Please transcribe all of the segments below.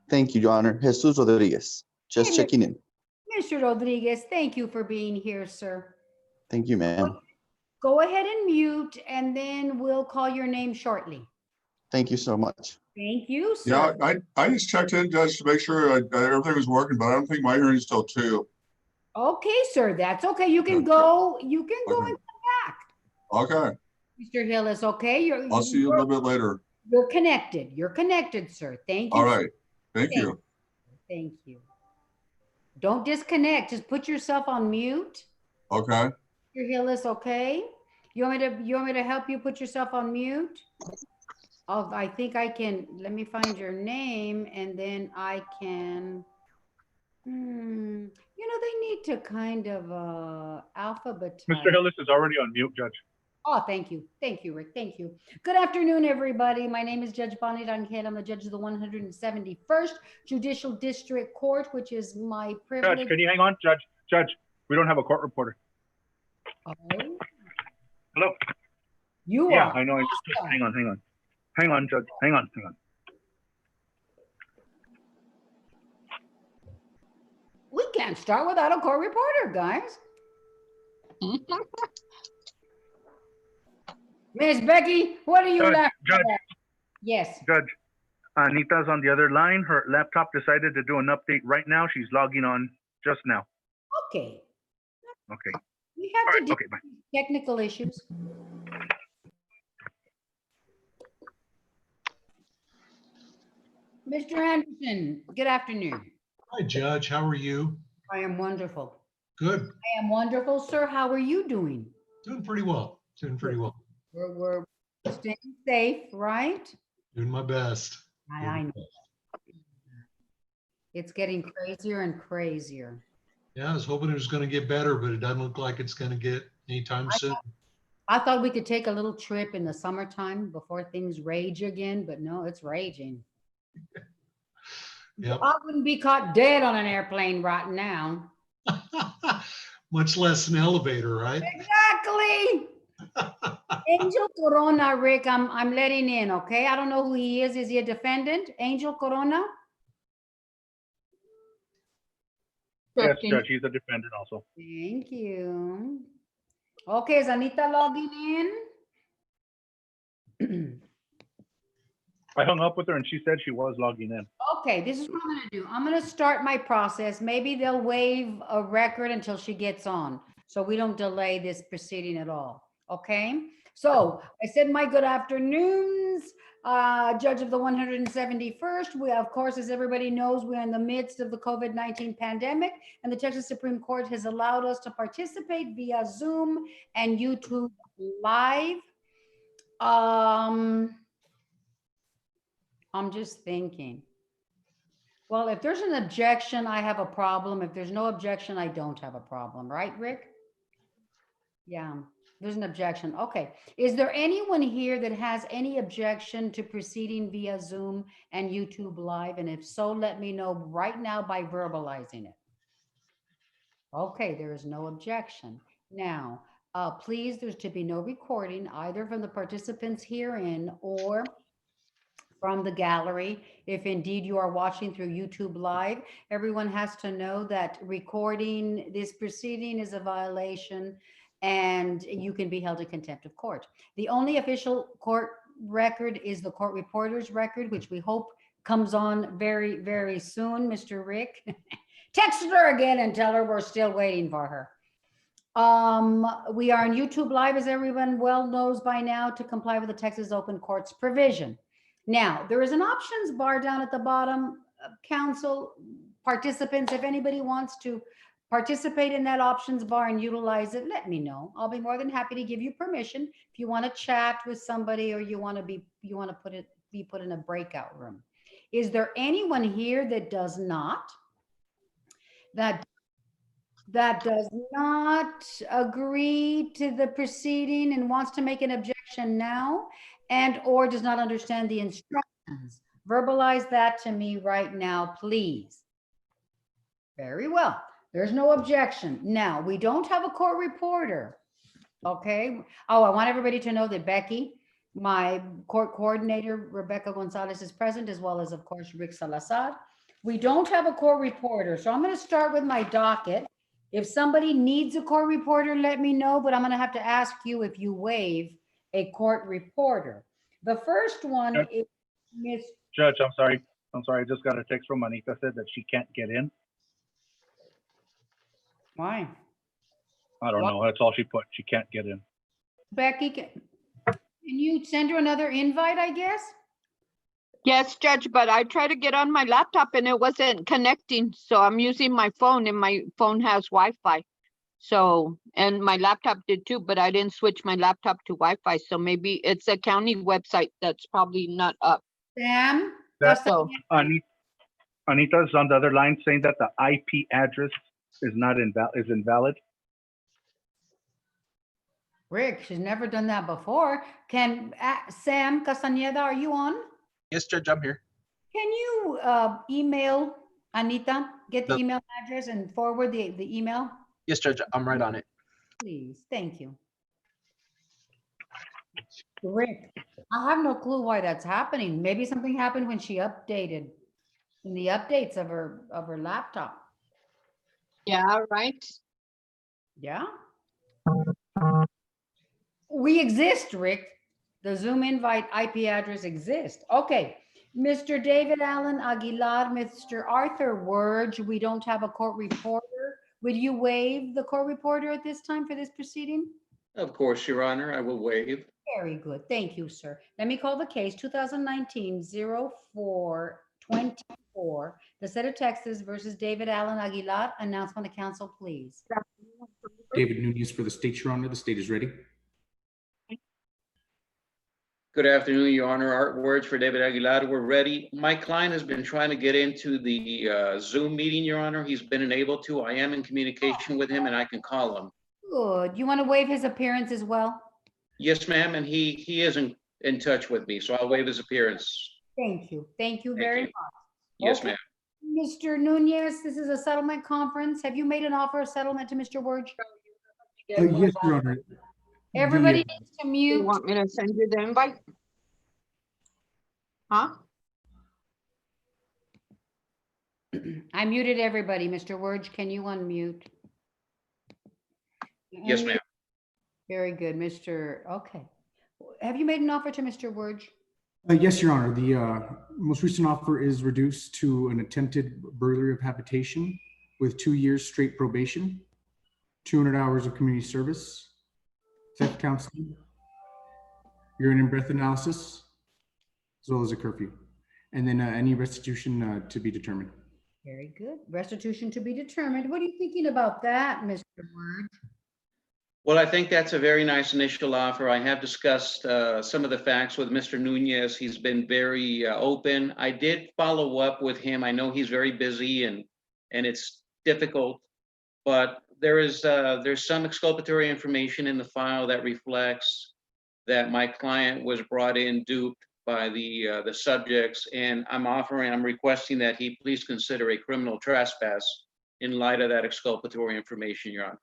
Thank you, Your Honor. Jesus Rodriguez. Just Hey, checking in. Mr. Rodriguez, thank you for being here, sir. Thank you, ma'am. Go ahead and mute, and then we'll call your name shortly. Thank you so much. Thank you, Yeah, sir. I just checked in, Judge, to make sure everything was working, but I don't think my hearing's till 2. Okay, sir, that's okay. You can Okay. go. You can go Okay. and come back. Okay, Mr. Hill is okay. I'll see you a little bit later. You're connected. You're connected, sir. Thank you. All right, thank you. Thank you. Don't disconnect. Just put yourself on mute. Okay, Mr. Hill is okay. You want me to help you put yourself on mute? Oh, I think I can. Let me find your name, and then I can. You know, they need to kind of alphabetize. Mr. Hillis is already on mute, Judge. Oh, thank you. Thank you, Rick. Thank you. Good afternoon, everybody. My name is Judge Bonnie Duncan. I'm the judge of the 171st Judicial District Court, which is my privilege. Judge, can you hang on? Judge, we don't have a court reporter. Oh, Hello? you Yeah, are. I know. Awesome. Hang on. Hang on, Judge. Hang on. We can't start without a court reporter, guys. Miss Becky, what are you laughing Judge, at? Yes. Judge, Anita's on the other line. Her laptop decided to do an update right now. She's logging on just now. Okay. Okay. We have All to right, do okay, bye. technical issues. Mr. Anderson, good afternoon. Hi, Judge. How are you? I am wonderful. Good. I am wonderful, sir. How are you doing? Doing pretty well. Doing pretty well. We're staying safe, right? Doing my best. I know. It's getting crazier and crazier. Yeah, I was hoping it was going to get better, but it doesn't look like it's going to get anytime soon. I thought we could take a little trip in the summertime before things rage again, but no, it's raging. Yep. I wouldn't be caught dead on an airplane right now. Much less an elevator, right? Exactly. Angel Corona, Rick, I'm letting in, okay? I don't know who he is. Is he a defendant? Angel Corona? Yes, Judge, he's a defendant also. Thank you. Okay, is Anita logging in? I hung up with her and she said she was logging in. Okay, this is what I'm gonna do. I'm gonna start my process. Maybe they'll waive a record until she gets on, so we don't delay this proceeding at all, okay? So I said my good afternoons, judge of the 171st. We, of course, as everybody knows, we're in the midst of the COVID-19 pandemic, and the Texas Supreme Court has allowed us to participate via Zoom and YouTube Live. I'm just thinking. Well, if there's an objection, I have a problem. If there's no objection, I don't have a problem, right, Rick? Yeah, there's an objection. Okay. Is there anyone here that has any objection to proceeding via Zoom and YouTube Live? And if so, let me know right now by verbalizing it. Okay, there is no objection. Now, please, there's to be no recording either from the participants herein or from the gallery. If indeed you are watching through YouTube Live, everyone has to know that recording this proceeding is a violation and you can be held in contempt of court. The only official court record is the court reporter's record, which we hope comes on very, very soon, Mr. Rick. Text her again and tell her we're still waiting for her. We are on YouTube Live, as everyone well knows by now, to comply with the Texas Open Courts provision. Now, there is an options bar down at the bottom. Council participants, if anybody wants to participate in that options bar and utilize it, let me know. I'll be more than happy to give you permission. If you want to chat with somebody or you want to be put in a breakout room. Is there anyone here that does not agree to the proceeding and wants to make an objection now and or does not understand the instructions? Verbalize that to me right now, please. Very well. There's no objection. Now, we don't have a court reporter, okay? Oh, I want everybody to know that Becky, my court coordinator, Rebecca Gonzalez, is present, as well as, of course, Rick Salazar. We don't have a court reporter, so I'm going to start with my docket. If somebody needs a court reporter, let me know, but I'm going to have to ask you if you waive a court reporter. The first one Yep. is Miss. Judge, I'm sorry. I just got a text from Anita, said that she can't get in. Why? I don't What? know. That's all she put. She can't get in. Becky, can you send her another invite, I guess? Yes, Judge, but I tried to get on my laptop and it wasn't connecting. So I'm using my phone and my phone has Wi-Fi. So, and my laptop did too, but I didn't switch my laptop to Wi-Fi. So maybe it's a county website that's probably not up. Sam? That's So, Anita's on the other line saying that the IP address is not invalid. Rick, she's never done that before. Sam Castaneda, are you on? Yes, Judge, I'm here. Can you email Anita, get the No. email address and forward the email? Yes, Judge, I'm right on it. Please, thank you. Rick, I have no clue why that's happening. Maybe something happened when she updated in the updates of her laptop. yeah, right. Yeah? We exist, Rick. The Zoom invite IP address exists. Okay. Mr. David Allen Aguilar, Mr. Arthur Wurge, we don't have a court reporter. Would you waive the court reporter at this time for this proceeding? Of course, Your Honor, I will waive. Very good. Thank you, sir. Let me call the case 2019-0424, the state of Texas versus David Allen Aguilar. Announcement to council, please. David Nunez for the state, Your Honor. The state is ready. Good afternoon, Your Honor. Art Words for David Aguilar. We're ready. My client has been trying to get into the Zoom meeting, Your Honor. He's been unable to. I am in communication with him and I can call him. Good. You want to waive his appearance as well? Yes, ma'am, and he is in touch with me, so I'll waive his appearance. Thank you. Thank you Thank very you. much. Yes, Okay. ma'am. Mr. Nunez, this is a settlement conference. Have you made an offer of settlement to Mr. Wurge? Yes, Your Honor. Everybody The, needs to You mute. want me to send you the invite? Huh? I muted everybody. Mr. Wurge, can you unmute? Yes, ma'am. Very good, okay. Have you made an offer to Mr. Wurge? yes, Your Honor. The most recent offer is reduced to an attempted burglary of habitation with 2 years straight probation, 200 hours of community service, theft counseling, urine and breath analysis, as well as a curfew, and then any restitution to be determined. Very good. Restitution to be determined. What are you thinking about that, Mr. Wurge? Well, I think that's a very nice initial offer. I have discussed some of the facts with Mr. Nunez. He's been very open. I did follow up with him. I know he's very busy and it's difficult, but there's some exculpatory information in the file that reflects that my client was brought in duped by the subjects, and I'm requesting that he please consider a criminal trespass in light of that exculpatory information, Your Honor.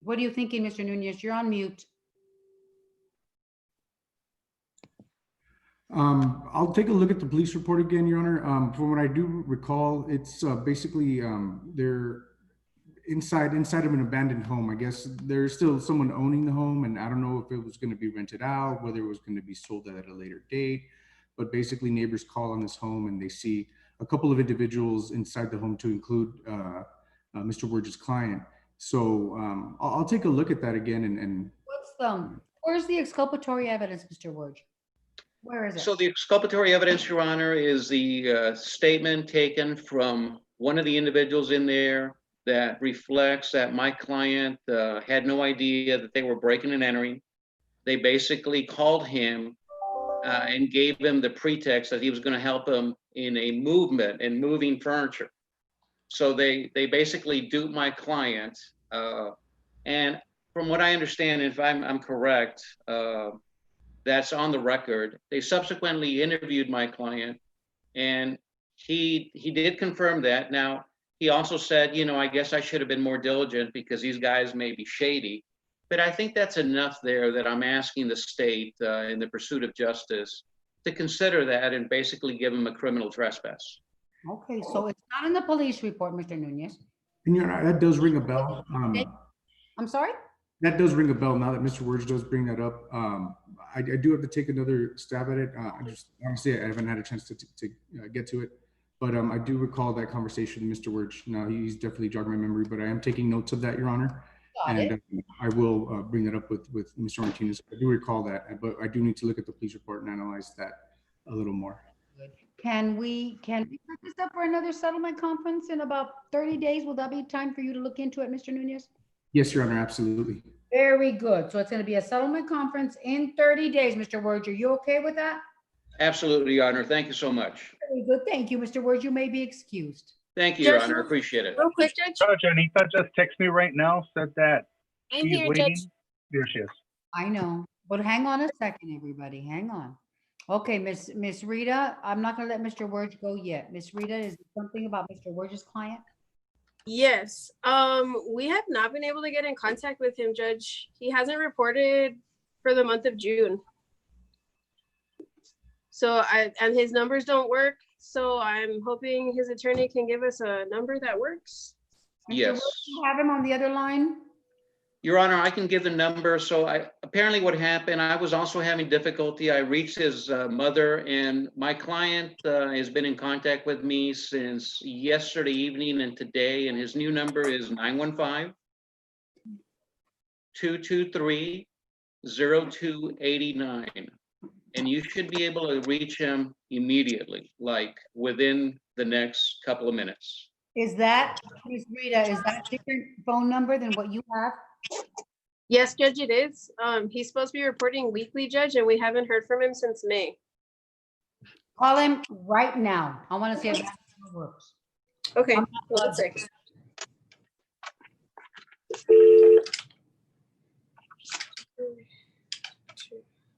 What are you thinking, Mr. Nunez? You're on mute. I'll take a look at the police report again, Your Honor. From what I do recall, it's basically they're inside of an abandoned home. I guess there's still someone owning the home, and I don't know if it was going to be rented out, whether it was going to be sold at a later date. But basically, neighbors call on this home and they see a couple of individuals inside the home, to include Mr. Wurge's client. So I'll take a look at that again. And where's the exculpatory evidence, Mr. Wurge? Where is it? So the exculpatory evidence, Your Honor, is the statement taken from one of the individuals in there that reflects that my client had no idea that they were breaking and entering. They basically called him and gave him the pretext that he was going to help them in a movement and moving furniture. So they basically duped my client. And from what I understand, if I'm correct, that's on the record. They subsequently interviewed my client, and he did confirm that. Now, he also said, you know, I guess I should have been more diligent because these guys may be shady. But I think that's enough there that I'm asking the state in the pursuit of justice to consider that and basically give him a criminal trespass. Okay, so it's not in the police report, Mr. Nunez. And Your Honor, that does ring a bell. I'm sorry? That does ring a bell now that Mr. Words does bring that up. I do have to take another stab at it. Honestly, I haven't had a chance to get to it. But I do recall that conversation, Mr. Words. Now, he's definitely jogged my memory, but I am taking notes of that, Your Honor. Got it. And I will bring that up with Mr. Martinez. I do recall that, but I do need to look at the police report and analyze that a little more. Can we put this up for another settlement conference in about 30 days? Will that be time for you to look into it, Mr. Nunez? Yes, Your Honor, absolutely. Very good. So it's going to be a settlement conference in 30 days, Mr. Words. Are you okay with that? Absolutely, Your Honor. Thank you so much. Very good. Thank you, Mr. Words. You may be excused. Thank you, Your Judge, Honor. Appreciate it. Real quick, Judge. Judge, Anita just texted me right now, said that I'm she's here, waiting. Judge. There she is. I know, but hang on a second, everybody. Hang on. Okay, Miss Rita, I'm not going to let Mr. Words go yet. Miss Rita, is there something about Mr. Words' client? Yes. We have not been able to get in contact with him, Judge. He hasn't reported for the month of June. So and his numbers don't work. So I'm hoping his attorney can give us a number that works. Mr. Yes. Words, you have him on the other line? Your Honor, I can give the number. So apparently what happened, I was also having difficulty. I reached his mother, and my client has been in contact with me since yesterday evening and today, and his new number is 915-223-0289. And you should be able to reach him immediately, like within the next couple of minutes. Is that, Miss Rita, is that a different phone number than what you have? Yes, Judge, it is. He's supposed to be reporting weekly, Judge, and we haven't heard from him since May. Call him right now. I want to see if that works. Okay, hold a second.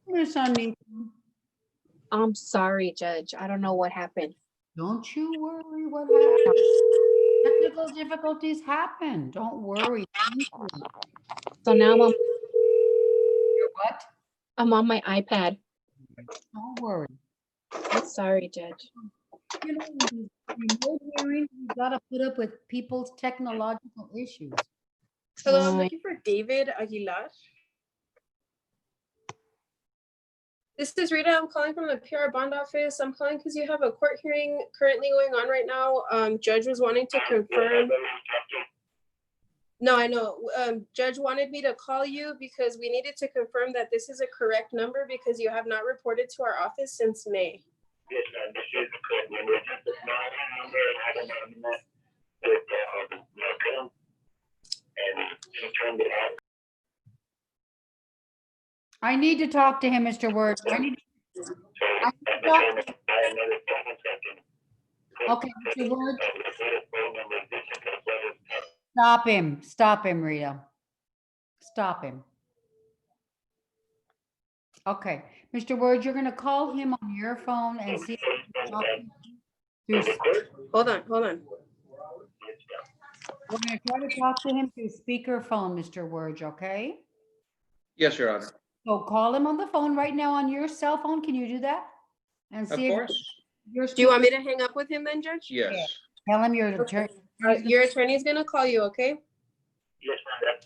Miss Anita, I'm sorry, Judge. I don't know what happened. don't you worry what happened. Technical difficulties happen. Don't worry. Thank you. So now You're what? I'm on my iPad. Don't worry. I'm sorry, Judge. You know, with these remote hearings, you gotta put up with people's technological issues. Hello, I'm Right. looking for David Aguilar. This is Rita. I'm calling from the PR bond office. I'm calling because you have a court hearing currently going on right now. Judge was wanting to confirm. No, I know. Judge wanted me to call you because we needed to confirm that this is a correct number because you have not reported to our office since May. Yes, ma'am, this is the correct number. It's just a number, and I don't have enough with Malcolm. And he turned it off. I need to talk to him, Mr. Word. I need to So I at can the talk- time, I had another 7 seconds. Okay, Mr. Word, The phone number, this is the brother's. stop him. Stop him, Rita. Stop him. Okay, Mr. Word, you're gonna call him on your phone and see if you can talk to him through- Hold on, hold on. we're gonna try to talk to him through speakerphone, Mr. Word, okay? Yes, Your Honor. So call him on the phone right now on your cell phone. Can you do that? And Of see if course. Do you want me to hang up with him then, Judge? Yes. Tell him your Okay. attorney. Your attorney's gonna call you, okay? Yes, ma'am, that's.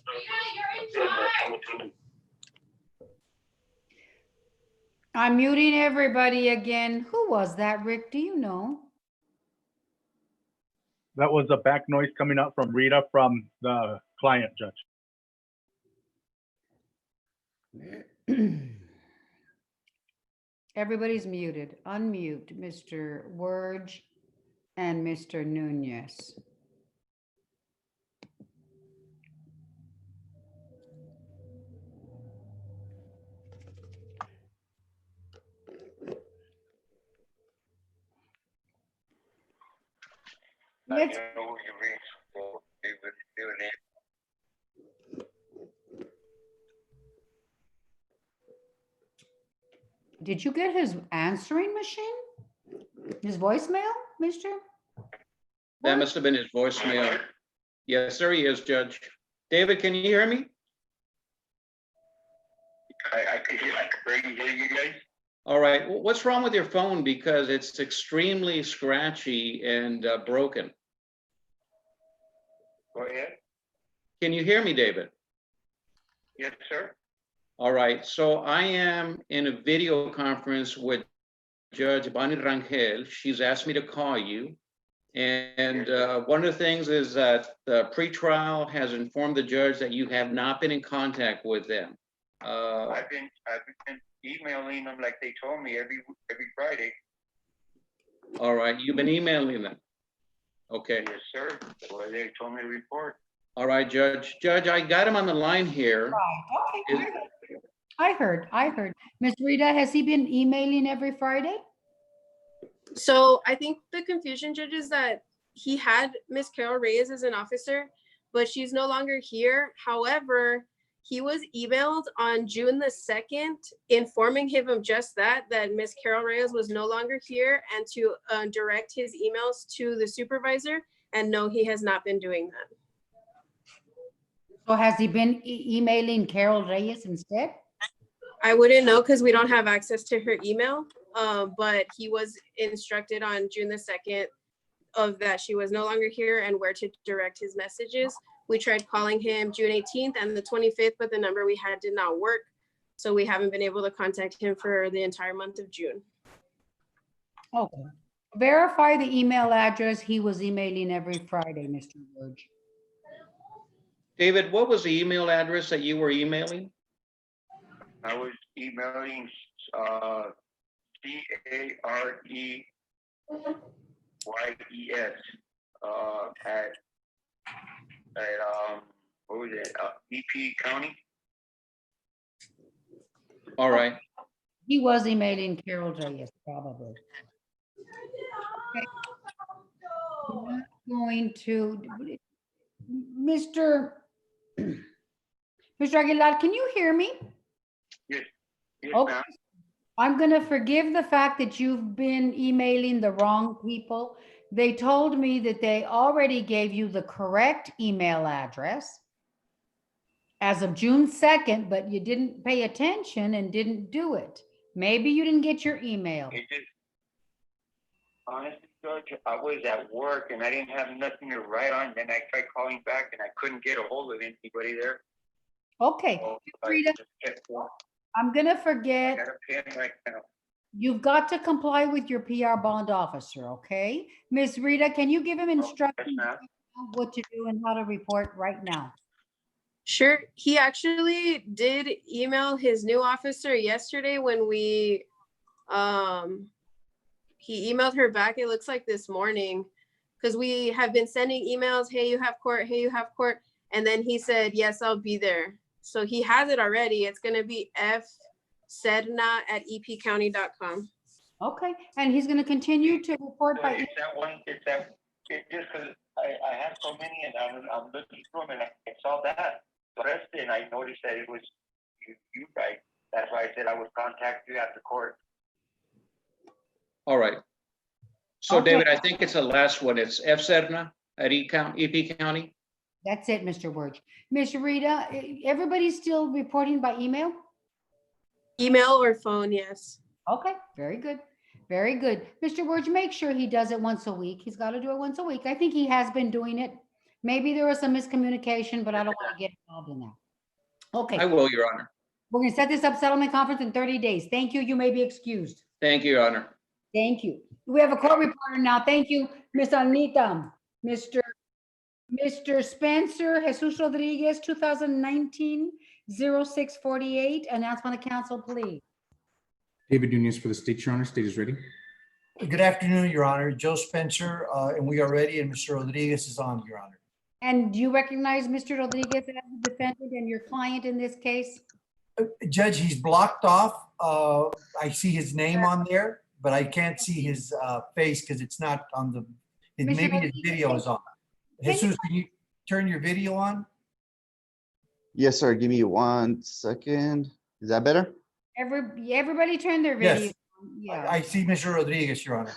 I'm muting everybody again. Who was that, Rick? Do you know? That was a back noise coming out from Rita from the client, Judge. Everybody's muted. Unmute Mr. Wurge and Mr. Nunez. Let's, did you get his answering machine? His voicemail, Mr.? That must have been his voicemail. Yes, there he is, Judge. David, can you hear me? I could barely hear you guys. All right, what's wrong with your phone? Because it's extremely scratchy and broken. Go ahead. Can you hear me, David? Yes, sir. All right, so I am in a video conference with Judge Bonnie Rangel. She's asked me to call you. And one of the things is that the pretrial has informed the judge that you have not been in contact with them. I've been emailing them like they told me every Friday. All right, you've been emailing them. Okay. Yes, sir. Well, they told me to report. All right, Judge. Judge, I got him on the line here. Right, okay. I heard. Ms. Rita, has he been emailing every Friday? So I think the confusion, Judge, is that he had Miss Carol Reyes as an officer, but she's no longer here. However, he was emailed on June the 2nd, informing him of just that Miss Carol Reyes was no longer here and to direct his emails to the supervisor. And no, he has not been doing that. So has he been emailing Carol Reyes instead? I wouldn't know because we don't have access to her email, but he was instructed on June the 2nd of that she was no longer here and where to direct his messages. We tried calling him June 18th and the 25th, but the number we had did not work. So we haven't been able to contact him for the entire month of June. Okay. Verify the email address he was emailing every Friday, Mr. George. David, what was the email address that you were emailing? I was emailing CAREYES at what was it? EP County. All right. He was emailing Carol Reyes, probably. Okay. I'm not going to, Mr. Aguilar, can you hear me? Yes. Yes, Okay. ma'am. I'm going to forgive the fact that you've been emailing the wrong people. They told me that they already gave you the correct email address as of June 2nd, but you didn't pay attention and didn't do it. Maybe you didn't get your email. It just, honestly, George, I was at work and I didn't have nothing to write on. Then I tried calling back and I couldn't get a hold of anybody there. Okay, So Rita, I'm going to I forget. got a pen right now. You've got to comply with your PR bond officer, okay? Miss Rita, can you give him instructions ma'am. on what to do and how to report right now? Sure. He actually did email his new officer yesterday when we, he emailed her back, it looks like this morning, because we have been sending emails, hey, you have court, hey, you have court. And then he said, yes, I'll be there. So he has it already. It's going to be fsedna@epcounty.com. Okay, and he's going to continue to report by. It's that one, it's that, it just because I have so many and I'm looking through them and I saw that. The rest and I noticed that it was you guys. That's why I said I would contact you after court. All right. So Okay. David, I think it's the last one. It's fsedna@EP County. That's it, Mr. Wirch. Miss Rita, everybody's still reporting by email? Email or phone, yes. Okay, very good. Very good. Mr. Wirch, make sure he does it once a week. He's got to do it once a week. I think he has been doing it. Maybe there was some miscommunication, but I don't want to get involved in that. Okay, I will, Your Honor. we're going to set this up settlement conference in 30 days. Thank you. You may be excused. Thank you, Your Honor. Thank you. We have a court reporter now. Thank you, Ms. Anita. Mr. Spencer Jesus Rodriguez, 2019-0648. Announcement of council, please. David Nunez for the state, Your Honor. State is ready. Good afternoon, Your Honor. Joe Spencer, and we are ready, and Mr. Rodriguez is on, Your Honor. And do you recognize Mr. Rodriguez as the defendant and your client in this case? Judge, he's blocked off. I see his name on there, but I can't see his face because it's not on the, Mr. maybe his Rodriguez, video is on. Jesus, can you turn your video on? Yes, sir. Give me 1 second. Is that better? Everybody turn their video. Yes. Yeah. I see Mr. Rodriguez, Your Honor.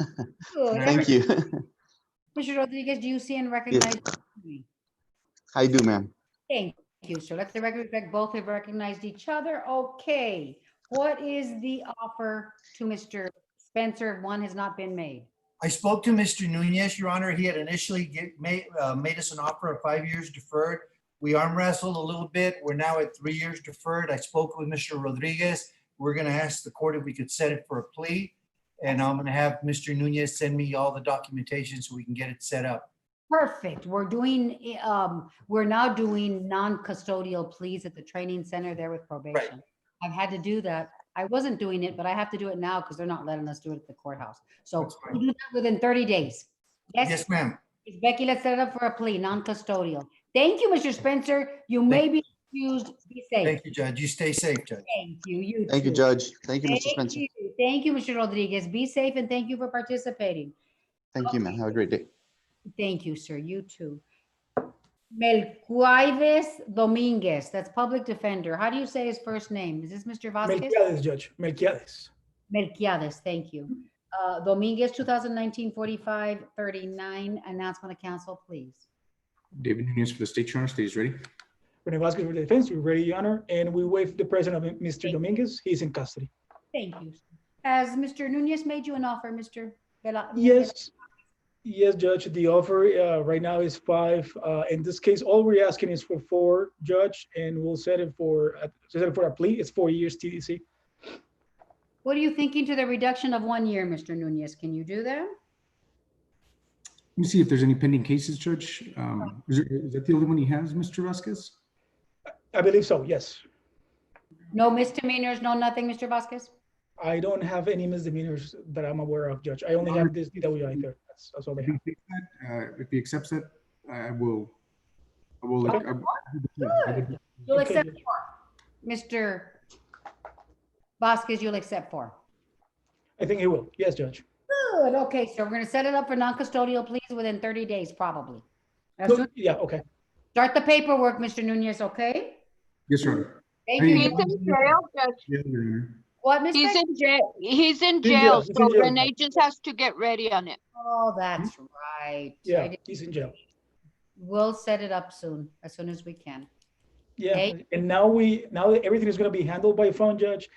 Good. Thank you. Mr. Rodriguez, do you see and recognize me? I do, ma'am. Thank you. So let the record reflect both have recognized each other. Okay. What is the offer to Mr. Spencer if one has not been made? I spoke to Mr. Nunez, Your Honor. He had initially made us an offer of 5 years deferred. We arm wrestled a little bit. We're now at 3 years deferred. I spoke with Mr. Rodriguez. We're going to ask the court if we could set it for a plea. And I'm going to have Mr. Nunez send me all the documentation so we can get it set up. Perfect. We're now doing non-custodial pleas at the training center there with probation. I've had to do that. I wasn't doing it, but I have to do it now because they're not letting us do it at the courthouse. So That's fine. we'll do that within 30 days. Yes? Yes, ma'am. Becky, let's set it up for a plea, non-custodial. Thank you, Mr. Spencer. You may be excused. Be safe. Thank you, Judge. You stay safe, Judge. Thank you. You Thank you, too. Judge. Thank you, Mr. Thank Spencer. you. Thank you, Mr. Rodriguez. Be safe and thank you for participating. Thank you, man. Have a great day. Thank you, sir. You too. Melquiades Dominguez, that's public defender. How do you say his first name? Is this Mr. Vasquez? Melquiades, Judge. Melquiades. Melquiades, thank you. Dominguez, 2019-45-39. Announcement of council, please. David Nunez for the state, Your Honor. State is ready. Rene Vasquez for the defense. We're ready, Your Honor. And we waive the presence of Mr. Dominguez. He's in custody. Thank you. Has Mr. Nunez made you an offer, Mr. Vela? Yes. Yes, Judge. The offer right now is 5. In this case, all we're asking is for 4, Judge, and we'll set it for a plea. It's 4 years TDC. What are you thinking to the reduction of 1 year, Mr. Nunez? Can you do that? Let me see if there's any pending cases, Judge. Is that the only one he has, Mr. Vasquez? I believe so, yes. No misdemeanors, no nothing, Mr. Vasquez? I don't have any misdemeanors that I'm aware of, Judge. I only have this DWI there. That's all I have. If he accepts it, I will. Good. You'll accept 4. Mr. Vasquez, you'll accept 4. I think he will. Yes, Judge. Good. Okay, so we're going to set it up for non-custodial pleas within 30 days, probably. Yeah, okay. Start the paperwork, Mr. Nunez, okay? Yes, Your Honor. Thank He's you. in jail, Judge. Yeah, Your Honor. What, Mr.? He's in jail. He's in jail. jail, He's in so jail. Renee just has to get ready on it. Oh, that's right. Yeah, he's in jail. We'll set it up soon, as soon as we can. Yeah, Okay. and now that everything is going to be handled by phone, Judge.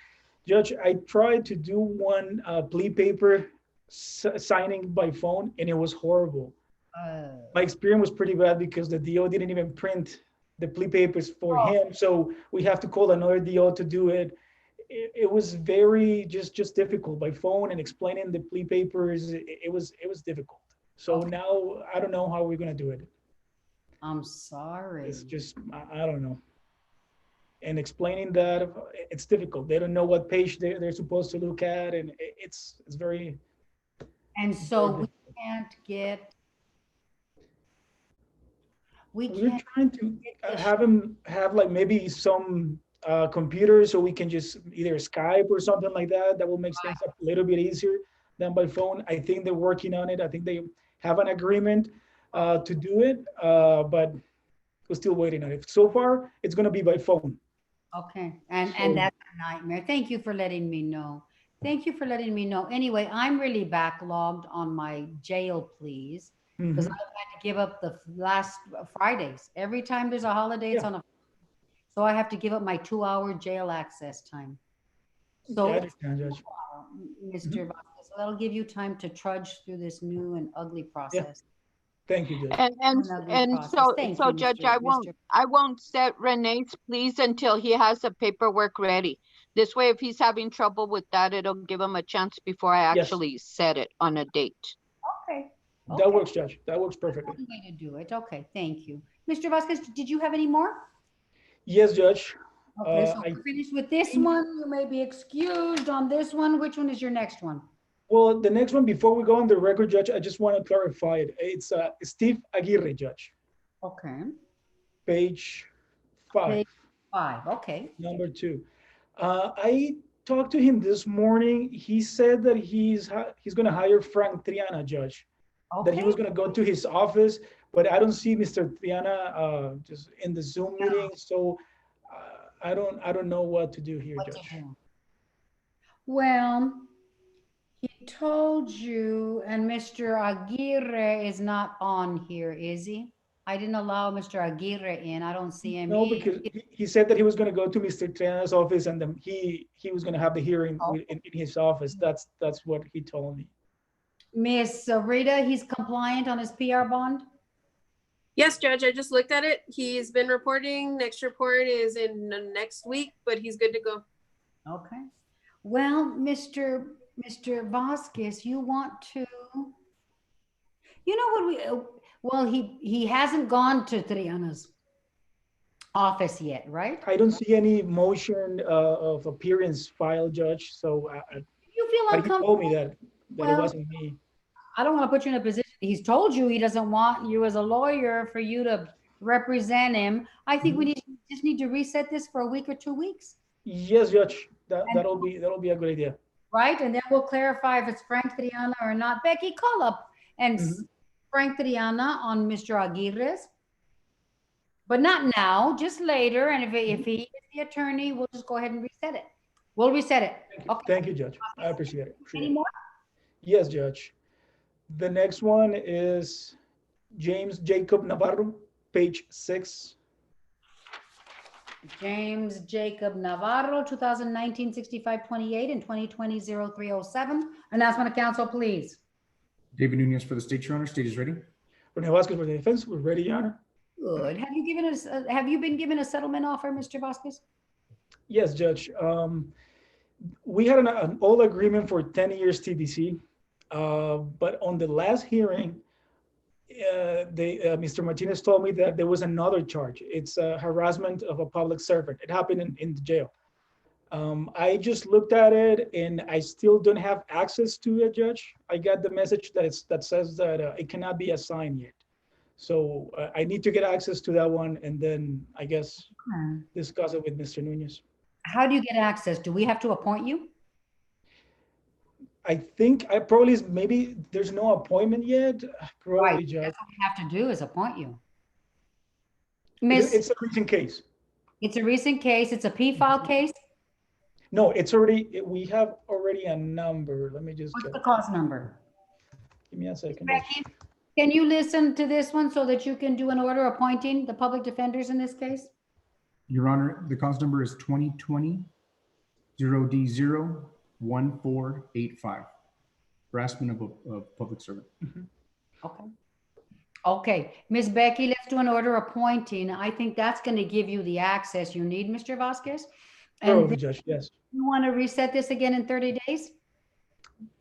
Judge, I tried to do one plea paper signing by phone, and it was horrible. My experience was pretty bad because the DO didn't even print the plea papers for him, so we have to call another DO to do it. It was very just difficult by phone and explaining the plea papers. It was difficult. So now I don't know how we're going to do it. I'm sorry. It's just, I don't know. And explaining that, it's difficult. They don't know what page they're supposed to look at, and it's very. And so we can't get. We're trying to have him have like maybe some computers so we can just either Skype or something like that. That will make things a little bit easier than by phone. I think they're working on it. I think they have an agreement to do it, but we're still waiting on it. So far, it's going to be by phone. Okay, and that's a nightmare. Thank you for letting me know. Thank you for letting me know. Anyway, I'm really backlogged on my jail pleas because I've had to give up the last Fridays. Every time there's a holiday, it's on a. So I have to give up my 2-hour jail access time. So, I understand, Judge. Mr. Vasquez, so that'll give you time to trudge through this new and ugly process. Thank you, Judge. And so Judge, Mr. I won't set Renee's pleas until he has the paperwork ready. This way, if he's having trouble with that, it'll give him a chance before I actually set it on a date. Okay. That works, Judge. That works perfectly. One way to do it. Okay, thank you. Mr. Vasquez, did you have any more? Yes, Judge. Okay, so we're finished with this one. You may be excused on this one. Which one is your next one? Well, the next one, before we go on the record, Judge, I just want to clarify it. It's Steve Aguirre, Judge. Okay. Page 5. Page 5, okay. Number 2. I talked to him this morning. He said that he's going to hire Frank Triana, Judge. That he was going to go to his office, but I don't see Mr. Triana just in the Zoom meeting. So I don't know what to do here, Judge. Well, he told you, and Mr. Aguirre is not on here, is he? I didn't allow Mr. Aguirre in. I don't see him. No, because he said that he was gonna go to Mr. Triana's office and then he was gonna have the hearing in his office. That's what he told me. Miss Rita, he's compliant on his PR bond? Yes, Judge, I just looked at it. He's been reporting. Next report is in the next week, but he's good to go. Okay. Well, Mr. Vasquez, you want to, you know what well, he hasn't gone to Triana's office yet, right? I don't see any motion of appearance filed, Judge, so You feel he uncomfortable? told me that it Well, wasn't me. I don't want to put you in a position. He's told you he doesn't want you as a lawyer for you to represent him. I think we just need to reset this for a week or 2 weeks, Yes, Judge, that'll be a good idea. right? And then we'll clarify if it's Frank Triana or not. Becky, call up and Frank Triana on Mr. Aguirre's. But not now, just later. And if he is the attorney, we'll just go ahead and reset it. We'll reset it. Okay. Thank you, Judge. I appreciate it. Any more? Yes, Judge. The next one is James Jacob Navarro, page 6. James Jacob Navarro, 2019-6528 and 2020-0307. Announcement of council, please. David Nunez for the state, Your Honor. State is ready. Rene Vasquez for the defense. We're ready, Your Honor. Good. Have you been given a settlement offer, Mr. Vasquez? Yes, Judge. We had an old agreement for 10 years TBC, but on the last hearing, Mr. Martinez told me that there was another charge. It's harassment of a public servant. It happened in the jail. I just looked at it and I still don't have access to it, Judge. I got the message that says that it cannot be assigned yet. So I need to get access to that one and then I guess discuss it with Mr. Nunez. How do you get access? Do we have to appoint you? I think maybe there's no appointment yet. Probably, Right. Judge. That's what we have to do is appoint you. It's a recent case. It's a recent case. It's a P-file case. No, we have already a number. Let me just What's check. the cause number? Give me a second. Becky, can you listen to this one so that you can do an order appointing the public defenders in this case? Your Honor, the cause number is 2020-0D01485. Harassment of a public servant. Okay. Okay, Ms. Becky, let's do an order appointing. I think that's going to give you the access you need, Mr. Vasquez. And Probably, Judge, yes. you want to reset this again in 30 days?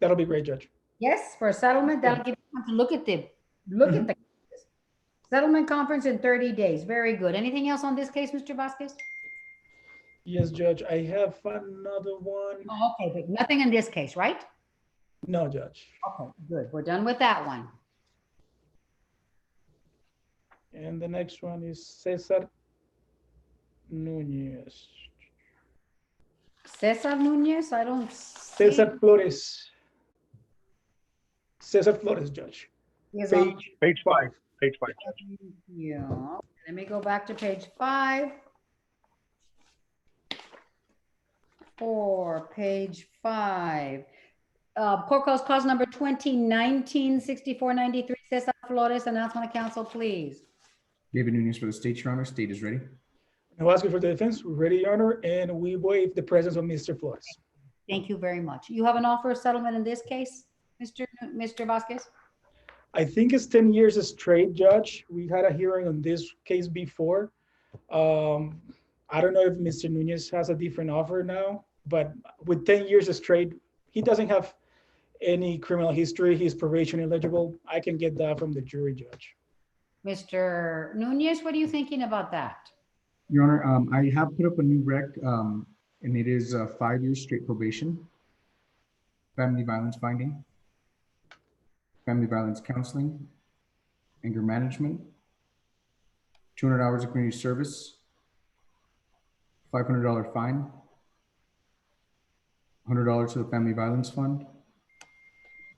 That'll be great, Judge. Yes, for a settlement, that'll give you time to look at the settlement conference in 30 days. Very good. Anything else on this case, Mr. Vasquez? Yes, Judge, I have another one. Oh, okay, but nothing in this case, right? No, Judge. Okay, good. We're done with that one. And the next one is Cesar Nunez. Cesar Nunez, I don't see. Cesar Flores. Cesar Flores, Judge. He's on- Page 5. Page 5. Yeah, let me go back to page 5. Page 5. Court cause number 2019-6493, Cesar Flores, announcement of council, please. David Nunez for the state, Your Honor. State is ready. Now asking for the defense. We're ready, Your Honor, and we waive the presence of Mr. Flores. Thank you very much. You have an offer of settlement in this case, Mr. Vasquez? I think it's 10 years straight, Judge. We had a hearing on this case before. I don't know if Mr. Nunez has a different offer now, but with 10 years straight, he doesn't have any criminal history. He's probation eligible. I can get that from the jury, Judge. Mr. Nunez, what are you thinking about that? Your Honor, I have put up a new rec, and it is 5 years straight probation, family violence finding, family violence counseling, anger management, 200 hours of community service, $500 fine, $100 to the family violence fund,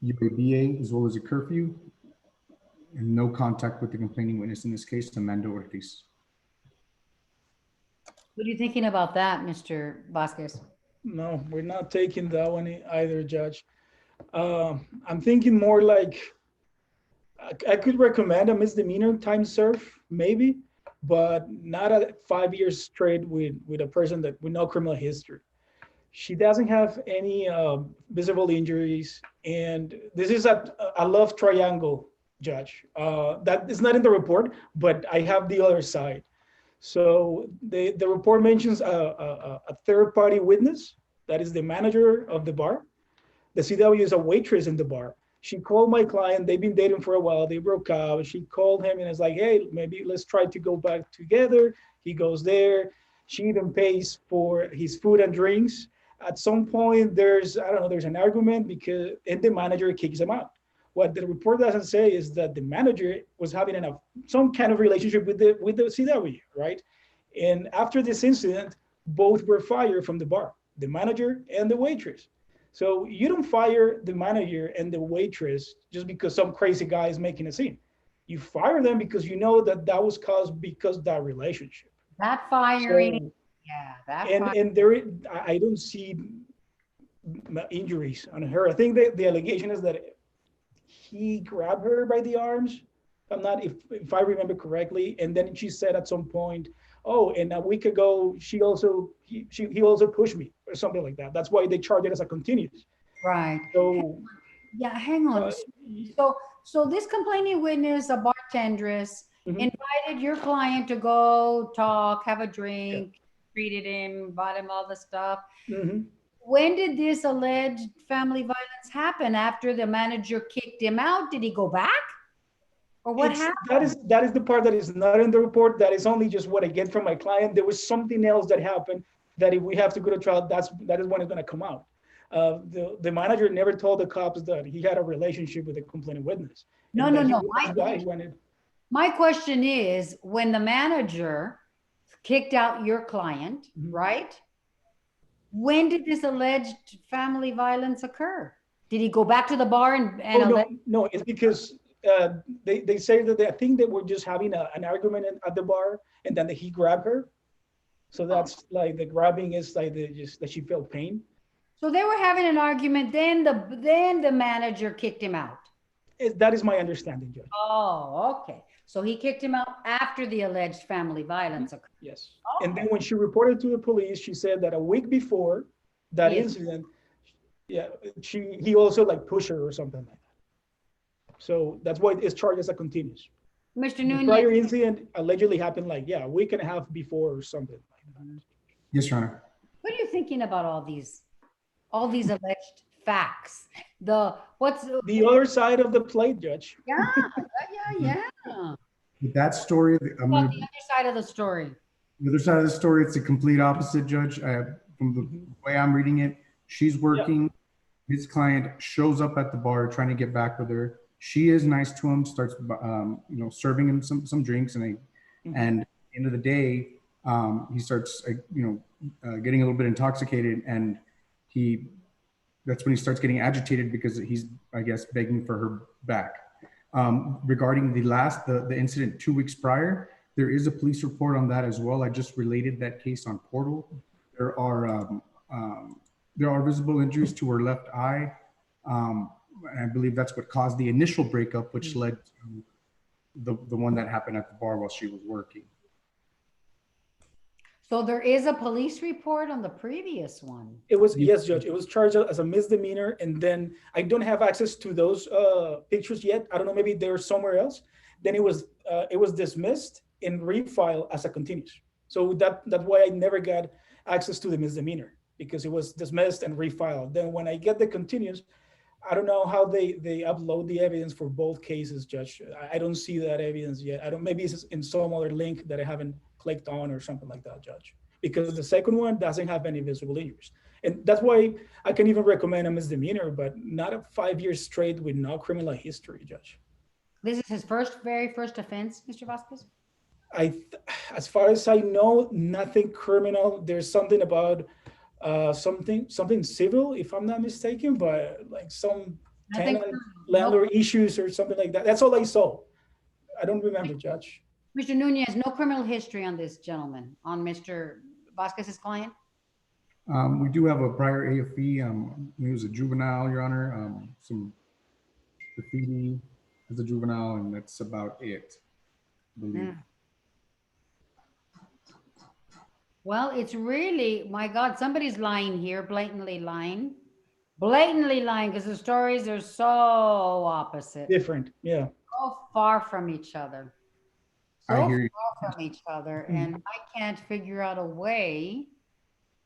UABA, as well as a curfew, and no contact with the complaining witness in this case, Amanda Ortiz. What are you thinking about that, Mr. Vasquez? No, we're not taking that one either, Judge. I'm thinking more like I could recommend a misdemeanor time served, maybe, but not a 5 years straight with a person that with no criminal history. She doesn't have any visible injuries, and this is a love triangle, Judge. That is not in the report, but I have the other side. So the report mentions a third-party witness, that is the manager of the bar. The CW is a waitress in the bar. She called my client. They've been dating for a while. They broke up. She called him and is like, hey, maybe let's try to go back together. He goes there. She even pays for his food and drinks. At some point, there's an argument and the manager kicks him out. What the report doesn't say is that the manager was having some kind of relationship with the CW, right? And after this incident, both were fired from the bar, the manager and the waitress. So you don't fire the manager and the waitress just because some crazy guy is making a scene. You fire them because you know that was caused because of that relationship. That firing, So, yeah, that and I don't see injuries on her. I think the allegation is that he grabbed her by the arms. If I remember correctly, and then she said at some point, "Oh, and a week ago, he also pushed me," or something like that. That's why they charge it as a continuous. right. So Yeah, hang on. So this complaining witness, a bartendress, Mhm. invited your client to go talk, have a drink, treated him, bought him all the stuff. Mhm. When did this alleged family violence happen? After the manager kicked him out? Did he go back? Or what happened? That is the part that is not in the report. That is only just what I get from my client. There was something else that happened that if we have to go to trial, that is when it's going to come out. The manager never told the cops that he had a relationship with the complaining witness. No. That's why he wanted. My question is, when the manager kicked out your client, Mhm. right? When did this alleged family violence occur? Did he go back to the bar and No, it's because they say that I think they were just having an argument at the bar, and then he grabbed her. So that's like the grabbing is like that she felt pain. So they were having an argument, then the manager kicked him out. That is my understanding, Judge. Oh, okay. So he kicked him out after the alleged family violence occurred. Yes. And then when she reported to the police, she said that a week before that Yes. incident, yeah, he also like pushed her or something like that. So that's why it's charged as a continuous. Mr. The Nunez. prior incident allegedly happened like, a week and a half before or something like that. Yes, Your Honor. What are you thinking about all these alleged facts? What's the other side of the plate, Judge? Yeah. With that story, I'm What's gonna, the other side of the story? the other side of the story, it's the complete opposite, Judge. From the way I'm reading it, she's working. His client shows up at the bar trying to get back with her. She is nice to him, starts, serving him some drinks, and at the end of the day, he starts, getting a little bit intoxicated, and that's when he starts getting agitated because he's, I guess, begging for her back. Regarding the incident 2 weeks prior, there is a police report on that as well. I just related that case on Portal. There are visible injuries to her left eye. And I believe that's what caused the initial breakup, which led to the one that happened at the bar while she was working. So there is a police report on the previous one. It was, yes, Judge. It was charged as a misdemeanor, and then I don't have access to those pictures yet. I don't know, maybe they're somewhere else. Then it was dismissed and refiled as a continuous. So that's why I never got access to the misdemeanor, because it was dismissed and refiled. Then when I get the continuous, I don't know how they upload the evidence for both cases, Judge. I don't see that evidence yet. Maybe it's in some other link that I haven't clicked on or something like that, Judge, because the second one doesn't have any visible injuries. And that's why I can even recommend a misdemeanor, but not a 5 years straight with no criminal history, Judge. This is his very first offense, Mr. Vasquez? As far as I know, nothing criminal. There's something about something civil, if I'm not mistaken, but like some tenant landlord issues or something like that. That's all I saw. I don't remember, Judge. Mr. Nunez, no criminal history on this gentleman, on Mr. Vasquez's client? We do have a prior AFE. He was a juvenile, Your Honor. Some graffiti. as a juvenile, and that's about it, I believe. Yeah. Well, it's really, my God, somebody's lying here, blatantly lying. Blatantly lying, because the stories are so opposite. Different, yeah. So far from each other. I So hear you. far from each other, and I can't figure out a way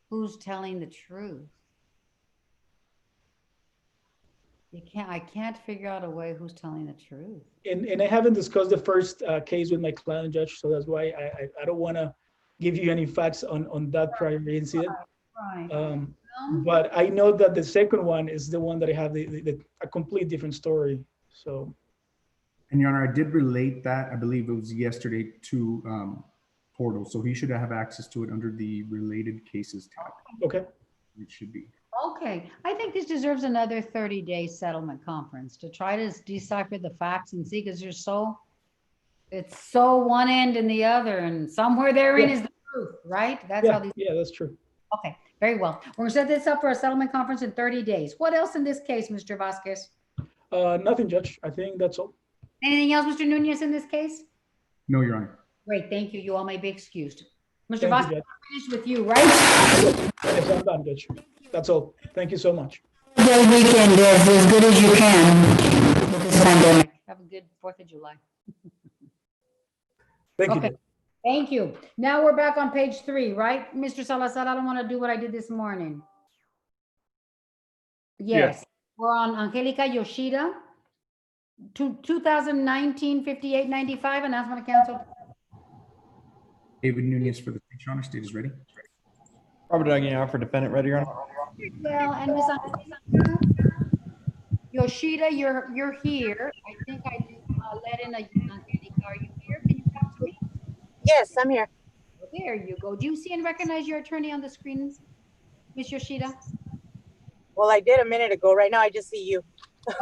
who's telling the truth. I can't figure out a way who's telling the truth. And I haven't discussed the first case with my client, Judge, so that's why I don't want to give you any facts on that prior incident. Right. But I know that the second one is the one that I have a complete different story. So. And Your Honor, I did relate that, I believe it was yesterday, to Portal. So he should have access to it under the related cases tab. Okay. It should be. Okay, I think this deserves another 30-day settlement conference to try to decipher the facts and see, because it's so one end and the other, and somewhere therein is the truth, right? That's how these. Yeah, that's true. Okay, very well. We're gonna set this up for a settlement conference in 30 days. What else in this case, Mr. Vasquez? Nothing, Judge. I think that's all. Anything else, Mr. Nunez, in this case? No, Your Honor. Great, thank you. You all may be excused. Mr. Thank you, Vasquez, Judge. I'm finished with you, right? Yes, I'm done, Judge. That's all. Thank you so much. Good weekend, as good as you can with this pandemic. Have a good 4th of July. Thank you, Okay. Judge. Thank you. Now we're back on page 3, right? Mr. Salazar, I don't want to do what I did this morning. Yes, we're on Angelica Yoshida, 2019, 5895, announcement of council. David Nunez for the state, Your Honor. State is ready. Robert Aguilar for defendant, ready, Your Honor. Well, and Ms. Angelica Yoshida, you're here. I think I let in a Angelica. Are you here? Can you come to me? Yes, I'm here. There you go. Do you see and recognize your attorney on the screen, Ms. Yoshida? Well, I did a minute ago. Right now, I just see you.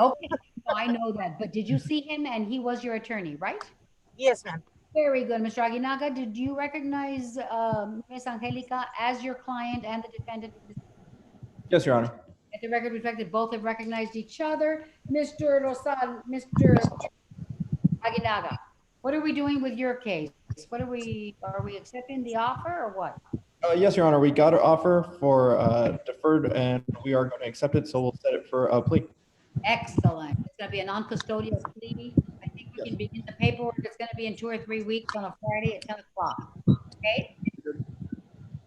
Okay, no, I know that. But did you see him and he was your attorney, right? Yes, ma'am. Very good. Mr. Aguinaga, did you recognize Ms. Angelica as your client and the defendant? Yes, Your Honor. At the record reflected, both have recognized each other. Mr. Aguinaga, what are we doing with your case? Are we accepting the offer or what? Yes, Your Honor. We got an offer for deferred, and we are going to accept it. So we'll set it for a plea. Excellent. It's going to be a non-custodial plea. I think we can begin the paperwork. It's going to be in 2 or 3 weeks on a Friday at 10 o'clock. Okay?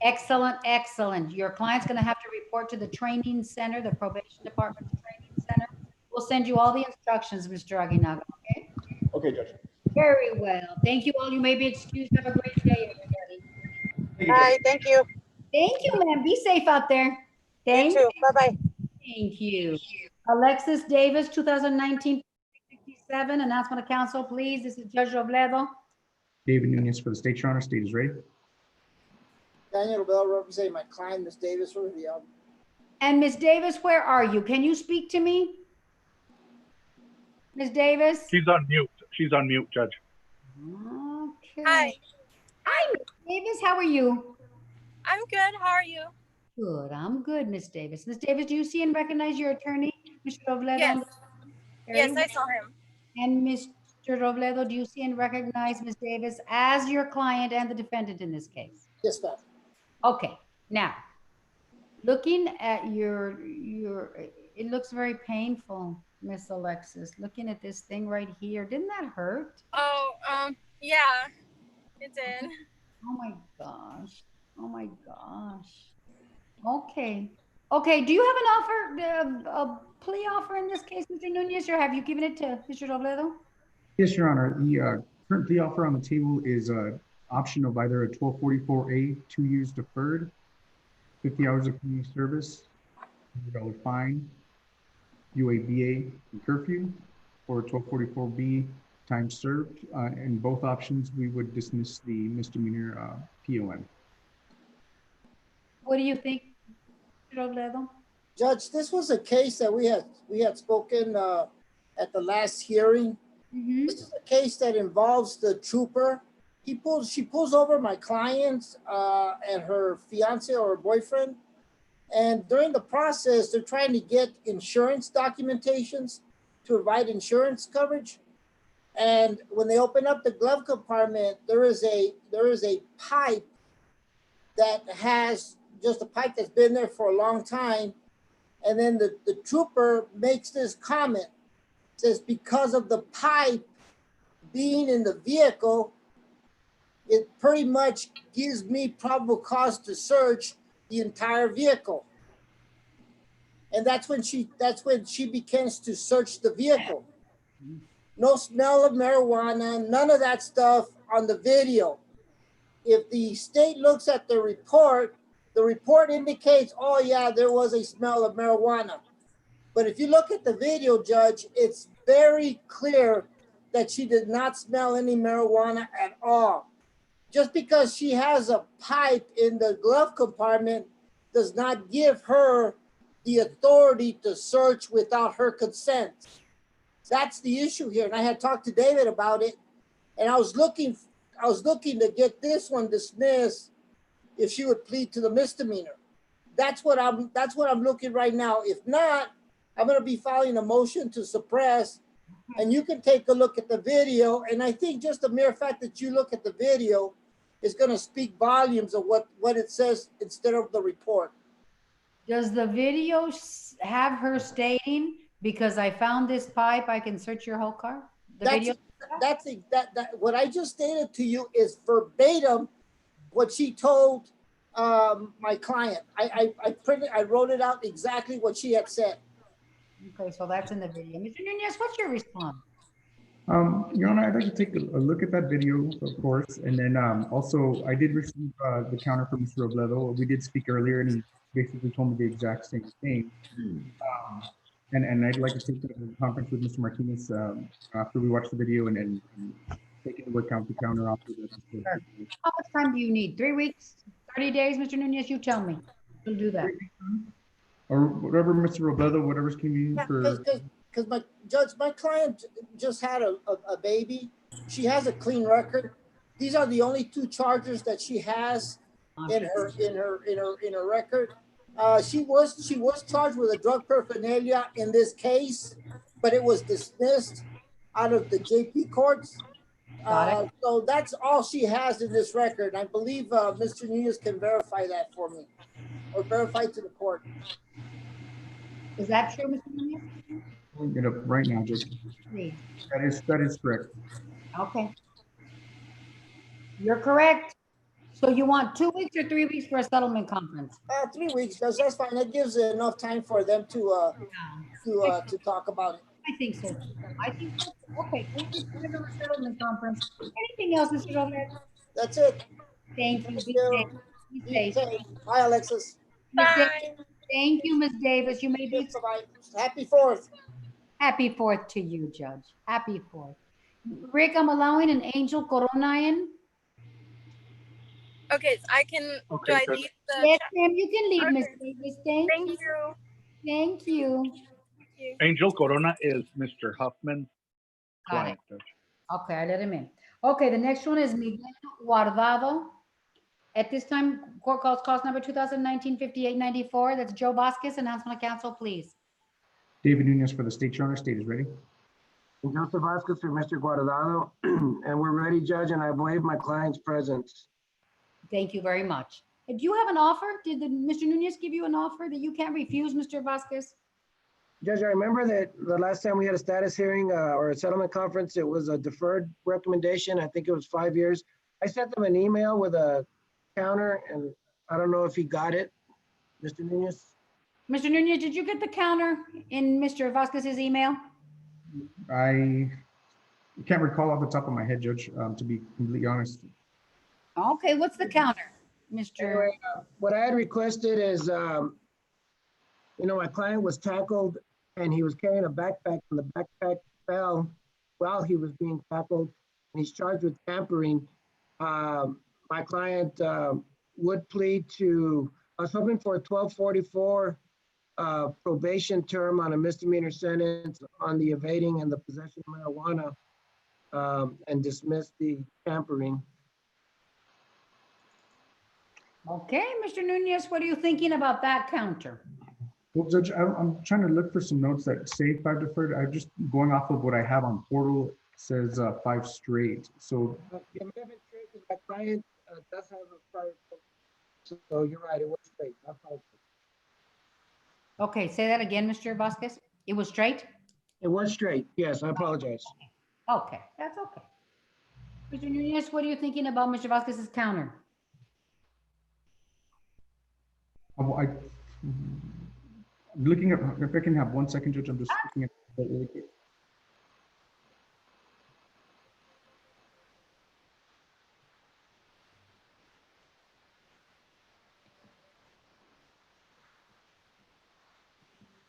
Excellent, excellent. Your client's going to have to report to the training center, the probation department training center. We'll send you all the instructions, Mr. Aguinaga, okay? Okay, Judge. Very well. Thank you all. You may be excused. Have a great day, everybody. Hi, thank you. Thank you, ma'am. Be safe out there. You too. Bye-bye. Thank you. Alexis Davis, 2019-57, announcement of council, please. This is Judge Robledo. David Nunez for the state, Your Honor. State is ready. Daniel Bell representing my client, Ms. Davis, for the And Ms. Davis, where are you? Can you speak to me? Ms. Davis? She's on mute. She's on mute, Judge. Okay. Hi. Hi, Ms. Davis. How are you? I'm good. How are you? Good. I'm good, Ms. Davis. Ms. Davis, do you see and recognize your attorney, Mr. Robledo? Yes. Yes, I saw him. And Mr. Robledo, do you see and recognize Ms. Davis as your client and the defendant in this case? Yes, ma'am. Okay. Now, looking at it looks very painful, Miss Alexis. Looking at this thing right here, didn't that hurt? Oh, yeah, it did. Oh my gosh. Oh my gosh. Okay. Okay. Do you have an offer, a plea offer in this case, Mr. Nunez, or have you given it to Mr. Robledo? Yes, Your Honor. The current plea offer on the table is an option of either a 1244A, 2 years deferred, 50 hours of community service, $100 fine, UABA and curfew, or 1244B, time served. In both options, we would dismiss the misdemeanor POM. What do you think, Mr. Robledo? Judge, this was a case that we had spoken at the last hearing. Mm-hmm. This is a case that involves the trooper. She pulls over my client and her fiance or boyfriend. And during the process, they're trying to get insurance documentations to provide insurance coverage. And when they open up the glove compartment, there is a pipe that has just a pipe that's been there for a long time. And then the trooper makes this comment, says because of the pipe being in the vehicle, it pretty much gives me probable cause to search the entire vehicle. And that's when she begins to search the vehicle. No smell of marijuana, none of that stuff on the video. If the state looks at the report indicates, oh yeah, there was a smell of marijuana. But if you look at the video, Judge, it's very clear that she did not smell any marijuana at all. Just because she has a pipe in the glove compartment does not give her the authority to search without her consent. That's the issue here. And I had talked to David about it, and I was looking to get this one dismissed if she would plead to the misdemeanor. That's what I'm looking right now. If not, I'm going to be filing a motion to suppress, and you can take a look at the video. And I think just the mere fact that you look at the video is going to speak volumes of what it says instead of the report. Does the video have her stating, because I found this pipe, I can search your whole car? What I just stated to you is verbatim what she told my client. I wrote it out exactly what she had said. Okay, so that's in the video. Mr. Nunez, what's your response? Your Honor, I'd like to take a look at that video, of course, and then also I did receive the counter from Mr. Robledo. We did speak earlier, and he basically told me the exact same thing. And I'd like to take a conference with Mr. Martinez after we watch the video and take into account the counter offer. Sure. How much time do you need? 3 weeks? 30 days, Mr. Nunez? You tell me. We'll do that. Or whatever, Mr. Robledo, whatever's convenient for. Because my client just had a baby. She has a clean record. These are the only 2 charges that she has in her record. She was charged with a drug paraphernalia in this case, but it was dismissed out of the JP courts. So that's all she has in this record. I believe Mr. Nunez can verify that for me, or verify to the court. Is that true, Mr. Nunez? I'll get up right now, Judge. Please. That is correct. Okay. You're correct. So you want 2 weeks or 3 weeks for a settlement conference? 3 weeks, Judge. That's fine. That gives enough time for them to talk about it. I think so. Okay. 3 weeks for a settlement conference. Anything else, Mr. Robledo? That's it. Thank you. Be safe. Bye, Alexis. Bye. Thank you, Ms. Davis. You may be. Happy 4th. Happy 4th to you, Judge. Happy 4th. Rick, I'm allowing an Angel Corona in. Okay, so I can, Okay, do I good. leave the? Yes, ma'am, you can leave, Ms. Okay. Davis. Thank you. Thank you. Thank you. Angel Corona is Mr. Huffman's Got it. client, Judge. Okay, I let him in. Okay, the next one is Miguel Guardado. At this time, court calls cause number 2019-5894. That's Joe Vasquez. Announcement of council, please. David Nunez for the state, Your Honor. State is ready. Joseph Vasquez for Mr. Guardado, and we're ready, Judge, and I've waived my client's presence. Thank you very much. Do you have an offer? Did Mr. Nunez give you an offer that you can't refuse, Mr. Vasquez? Judge, I remember that the last time we had a status hearing or a settlement conference, it was a deferred recommendation. I think it was 5 years. I sent them an email with a counter, and I don't know if he got it, Mr. Nunez. Mr. Nunez, did you get the counter in Mr. Vasquez's email? I can't recall off the top of my head, Judge, to be completely honest. Okay, what's the counter, Mr.? Anyway, what I had requested is, my client was tackled and he was carrying a backpack, and the backpack fell while he was being tackled, and he's charged with tampering. My client would plead to, I was hoping for a 1244 probation term on a misdemeanor sentence on the evading and the possession of marijuana, and dismiss the tampering. Okay, Mr. Nunez, what are you thinking about that counter? Well, Judge, I'm trying to look for some notes that say 5 deferred. I'm just going off of what I have on portal says 5 straight. So It may have been straight because my client does have a prior. So you're right, it was straight. I apologize. Okay, say that again, Mr. Vasquez. It was straight? It was straight. Yes, I apologize. Okay, that's okay. Mr. Nunez, what are you thinking about Mr. Vasquez's counter? I'm looking at, if I can have 1 second, Judge, I'm just looking at that really quick.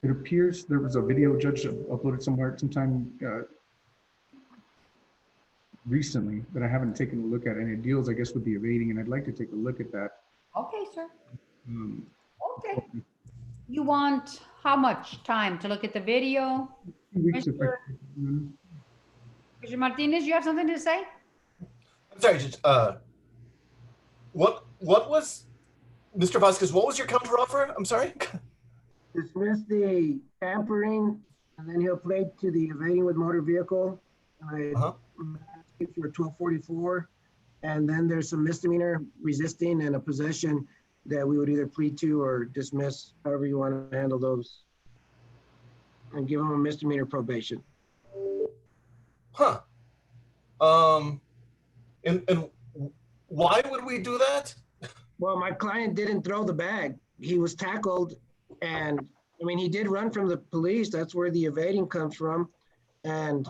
It appears there was a video Judge uploaded somewhere sometime recently that I haven't taken a look at, and it deals, I guess, with the evading, and I'd like to take a look at that. Okay, sir. Um, Okay. You want how much time to look at the video? 2 weeks if I Mr. Mr. Martinez, you have something to say? I'm sorry, Judge, what was, Mr. Vasquez, what was your counteroffer? I'm sorry? Dismiss the tampering, and then he'll plead to the evading with motor vehicle. I asking for 1244, and then there's some misdemeanor resisting and a possession that we would either plead to or dismiss, however you want to handle those, and give him a misdemeanor probation. Huh. And why would we do that? Well, my client didn't throw the bag. He was tackled, and I mean, he did run from the police. That's where the evading comes from. And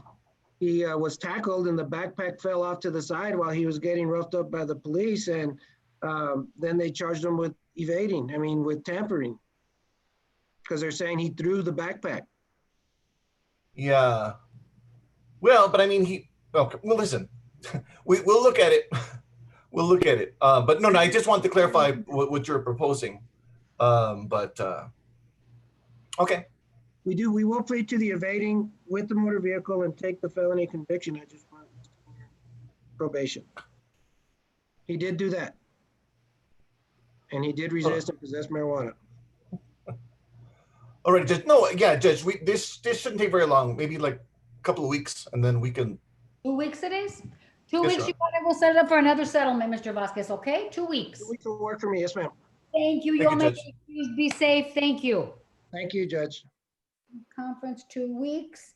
he was tackled and the backpack fell off to the side while he was getting roughed up by the police. And then they charged him with evading, I mean, with tampering, because they're saying he threw the backpack. Yeah. Well, but I mean, okay, well, listen, we'll look at it. We'll look at it. But no, I just want to clarify what you're proposing. Okay. We will plead to the evading with the motor vehicle and take the felony conviction. I just want probation. He did do that. And he did resist and possess marijuana. All right, Judge. No, yeah, Judge, this shouldn't take very long, maybe like a couple of weeks, and then we can. 2 weeks it is? 2 Yes, weeks, Your you want it, we'll set it up for another settlement, Mr. Vasquez, okay? 2 weeks. 2 weeks will work for me, yes, ma'am. Thank you. Thank You'll you, make Judge. it. Please be safe. Thank you. Thank you, Judge. Conference 2 weeks.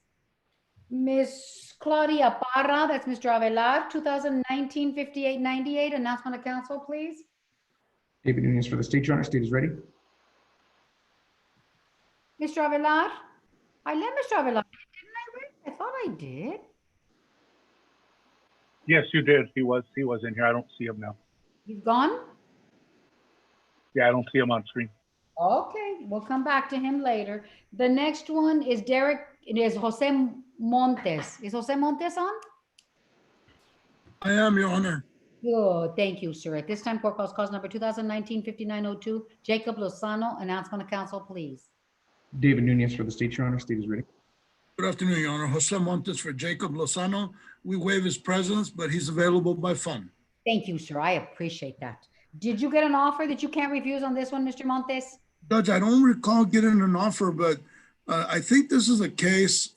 Miss Claudia Parra, that's Mr. Avelar, 2019-5898, announcement of council, please. David Nunez for the state, Your Honor. State is ready. Mr. Avelar? I let Mr. Avelar, didn't I, Rick? I thought I did. Yes, you did. He was in here. I don't see him now. He's gone? Yeah, I don't see him on screen. Okay, we'll come back to him later. The next one is Derek, it is Jose Montes. Is Jose Montes on? I am, Your Honor. Good, thank you, sir. At this time, court calls cause number 2019-5902, Jacob Lozano, announcement of council, please. David Nunez for the state, Your Honor. State is ready. Good afternoon, Your Honor. Jose Montes for Jacob Lozano. We waive his presence, but he's available by phone. Thank you, sir. I appreciate that. Did you get an offer that you can't refuse on this one, Mr. Montes? Judge, I don't recall getting an offer, but I think this is a case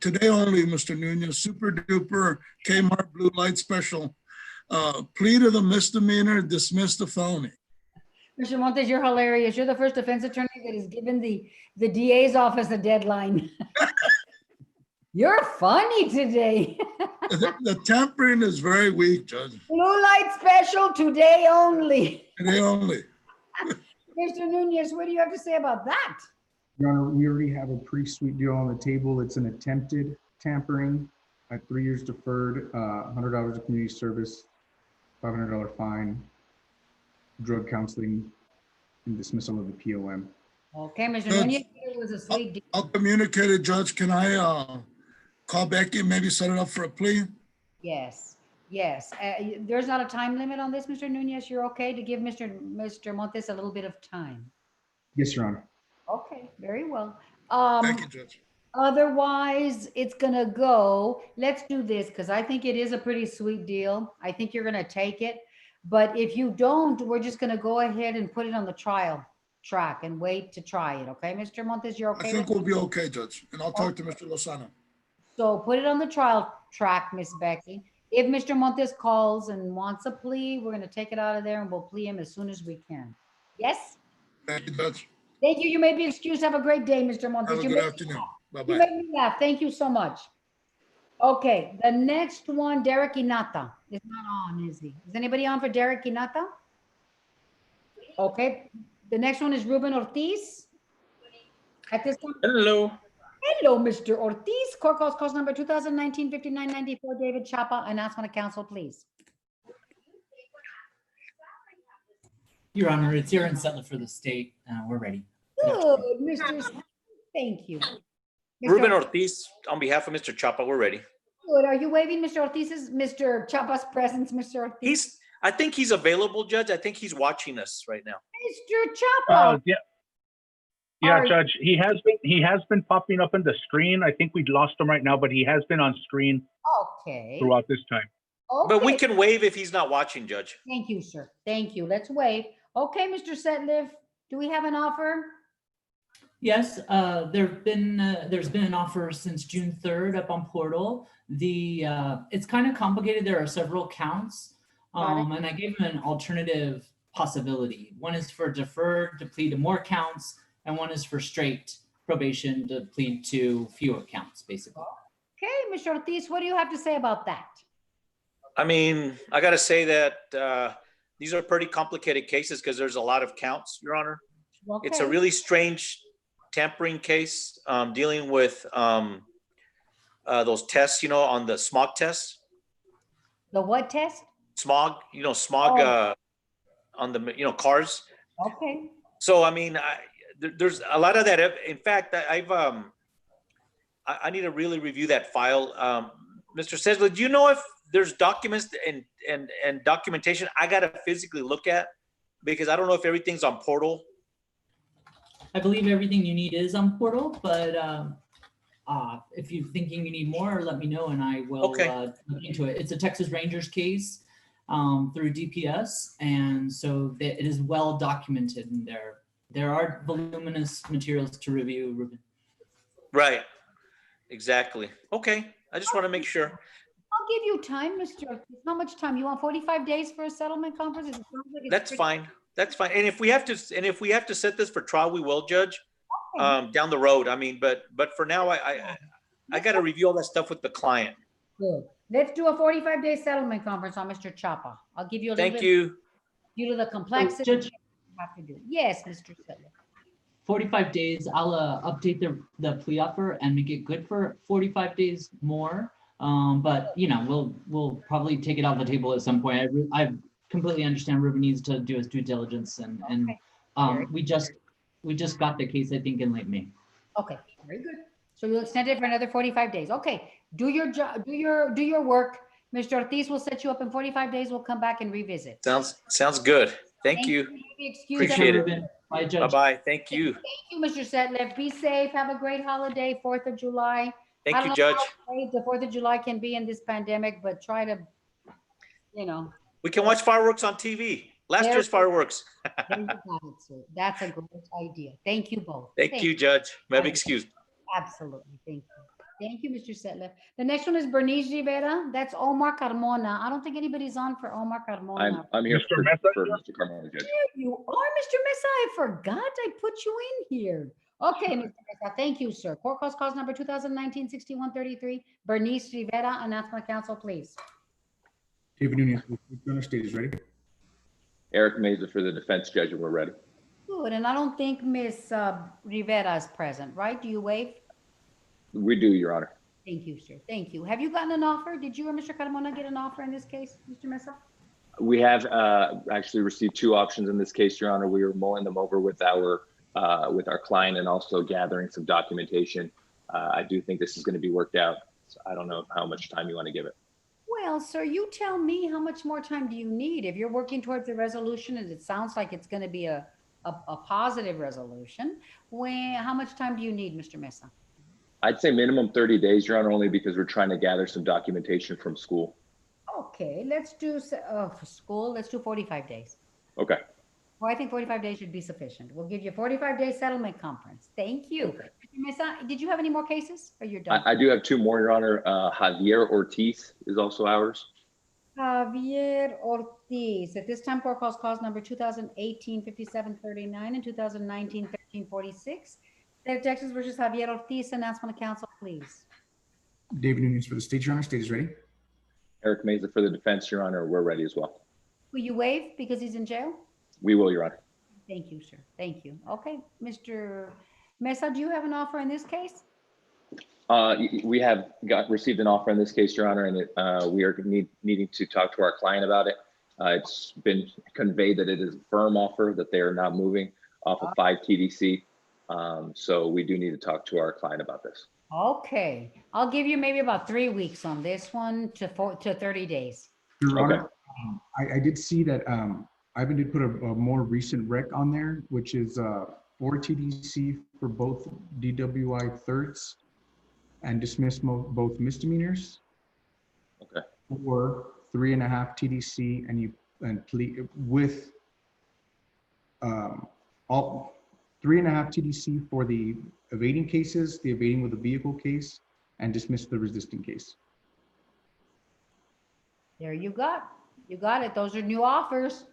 today only, Mr. Nunez, super duper Kmart blue light special. Plea to the misdemeanor, dismiss the felony. Mr. Montes, you're hilarious. You're the first defense attorney that has given the DA's office a deadline. You're funny today. The tampering is very weak, Judge. Blue light special today only. Today only. Mr. Nunez, what do you have to say about that? Your Honor, we already have a pretty sweet deal on the table. It's an attempted tampering at 3 years deferred, $100 of community service, $500 fine, drug counseling, and dismissal of the POM. Okay, Mr. Judge, Nunez, it was a sweet deal. I'll communicate it, Judge. Can I call Becky and maybe set it up for a plea? Yes, yes. There's not a time limit on this, Mr. Nunez. You're okay to give Mr. Montes a little bit of time? Yes, Your Honor. Okay, very well. Thank you, Judge. Otherwise, it's gonna go. Let's do this because I think it is a pretty sweet deal. I think you're gonna take it. But if you don't, we're just gonna go ahead and put it on the trial track and wait to try it. Okay, Mr. Montes, you're okay? I think with we'll be okay, Judge. And I'll talk to Mr. Lozano. So put it on the trial track, Miss Becky. If Mr. Montes calls and wants a plea, we're gonna take it out of there and we'll plea him as soon as we can. Yes? Thank you, Judge. Thank you. You may be excused. Have a great day, Mr. Montes. Have a You good made me afternoon. laugh. You Bye-bye. made me laugh. Thank you so much. Okay, the next one, Derek Inata is not on, is he? Is anybody on for Derek Inata? Okay, the next one is Ruben Ortiz. At this time. Hello. Hello, Mr. Ortiz. Court calls cause number 2019-5994, David Chapa. Announcement of council, please. Your Honor, it's Aaron Settler for the state. We're ready. Good, Mr. Thank you. Mr. Ruben Ortiz, on behalf of Mr. Chapa, we're ready. Good. Are you waiving Mr. Ortiz's, Mr. Chapa's presence, Mr. Ortiz? I think he's available, Judge. I think he's watching us right now. Mr. Chapa. Yeah. Yeah, Judge, he has been popping up on the screen. I think we lost him right now, but he has been on screen Okay. throughout this time. But we Okay. can waive if he's not watching, Judge. Thank you, sir. Thank you. Let's wait. Okay, Mr. Setliff, do we have an offer? Yes, there's been an offer since June 3rd up on portal. It's kind of complicated. There are several counts, and I gave him an alternative possibility. One is for deferred to plead to more counts, and one is for straight probation to plead to fewer counts, basically. Okay, Mr. Ortiz, what do you have to say about that? I mean, I got to say that these are pretty complicated cases because there's a lot of counts, Your Honor. It's a Okay. really strange tampering case dealing with those tests, on the smog test. The what test? Smog, smog on the, cars. Okay. So, I mean, there's a lot of that. In fact, I need to really review that file. Mr. Sesler, do you know if there's documents and documentation I got to physically look at? Because I don't know if everything's on portal. I believe everything you need is on portal, but if you're thinking you need more, let me know and I will look into it. It's a Texas Rangers case through DPS, and so it is well documented in there. There are voluminous materials to review, Ruben. Right. Exactly. Okay. I just want to make sure. I'll give you time, Mr. Ortiz. How much time? You want 45 days for a settlement conference? It sounds like it's That's pretty- fine. That's fine. And if we have to set this for trial, we will, Judge, down the road. I mean, but for now, I got to review all that stuff with the client. Good. Let's do a 45-day settlement conference on Mr. Chapa. I'll give you a little Thank bit. you. Due to the complexity. Judge- you have to do. Yes, Mr. Settler. 45 days, I'll update the plea offer and make it good for 45 days more. But we'll probably take it off the table at some point. I completely understand Ruben needs to do his due diligence and we just got the case, I think, in late May. Okay, very good. So you'll extend it for another 45 days. Okay, do your job, do your work. Mr. Ortiz will set you up in 45 days. We'll come back and revisit. Sounds good. Thank you. Be excused, Appreciate it. everyone. Bye, Judge. Bye-bye. Thank you. Thank you, Mr. Settler. Be safe. Have a great holiday, 4th of July. Thank I you, don't know Judge. how great the 4th of July can be in this pandemic, but try to, We can watch fireworks on TV. Last There year's you go. fireworks. there you got it, sir. That's a great idea. Thank you both. Thank you, Judge. May I be Okay. excused? Absolutely. Thank you. Thank you, Mr. Settler. The next one is Bernice Rivera. That's Omar Carmona. I don't think anybody's on for Omar Carmona. I'm here Mr. for Mesa? Mr. Carmona, Judge. There you are, Mr. Mesa. I forgot I put you in here. Okay, Mr. Mesa. Thank you, sir. Court calls cause number 2019-6133. Bernice Rivera, announcement of council, please. David Nunez, the state is ready. Eric Meza for the defense, Judge, and we're ready. Good, and I don't think Ms. Rivera is present, right? Do you waive? We do, Your Honor. Thank you, sir. Thank you. Have you gotten an offer? Did you or Mr. Carmona get an offer in this case, Mr. Mesa? We have actually received two options in this case, Your Honor. We are mulling them over with our client and also gathering some documentation. I do think this is going to be worked out. So I don't know how much time you want to give it. Well, sir, you tell me, how much more time do you need? If you're working towards a resolution and it sounds like it's going to be a positive resolution, how much time do you need, Mr. Mesa? I'd say minimum 30 days, Your Honor, only because we're trying to gather some documentation from school. Okay, let's do, for school, let's do 45 days. Okay. Well, I think 45 days should be sufficient. We'll give you a 45-day settlement conference. Thank you. Mr. Mesa, did you have any more cases? Or you're done? I do have two more, Your Honor. Javier Ortiz is also ours. Javier Ortiz. At this time, court calls cause number 2018-5739 and 2019-1346. State of Texas versus Javier Ortiz. Announcement of council, please. David Nunez for the state, Your Honor. State is ready. Eric Meza for the defense, Your Honor. We're ready as well. Will you waive because he's in jail? We will, Your Honor. Thank you, sir. Thank you. Okay, Mr. Mesa, do you have an offer in this case? We have received an offer in this case, Your Honor, and we are needing to talk to our client about it. It's been conveyed that it is a firm offer, that they are not moving off of 5 TDC. So we do need to talk to our client about this. Okay, I'll give you maybe about 3 weeks on this one to 30 days. Your Honor, I did see that Ivan did put a more recent rec on there, which is 4 TDC for both DWI thirds and dismiss both misdemeanors. Okay. Or 3.5 TDC and plead with all 3.5 TDC for the evading cases, the evading with a vehicle case, and dismiss the resisting case. There you got it. Those are new offers.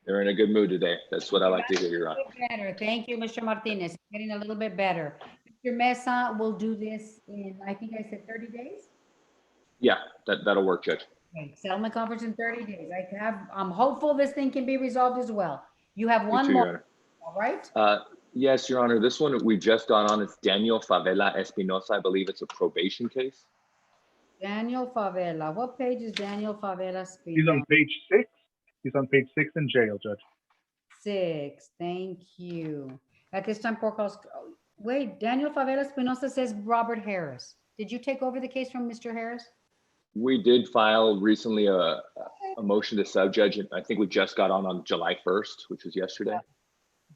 They're in a good mood today. That's what I like to hear, Your Honor. Better. Thank you, Mr. Martinez. Getting a little bit better. Mr. Mesa will do this in, I think I said 30 days. Yeah, that'll work, Judge. Okay, settlement conference in 30 days. I'm hopeful this thing can be resolved as well. You have one too, more, Your all right? Yes, Your Honor. This one we just got on. It's Daniel Favela Espinosa. I believe it's a probation case. Daniel Favela. What page is Daniel Favela speaking? He's on page 6. He's on page 6 in jail, Judge. 6. Thank you. At this time, court calls. Wait, Daniel Favela Espinosa says Robert Harris. Did you take over the case from Mr. Harris? We did file recently a motion to sub-judge, and I think we just got on July 1st, which was yesterday.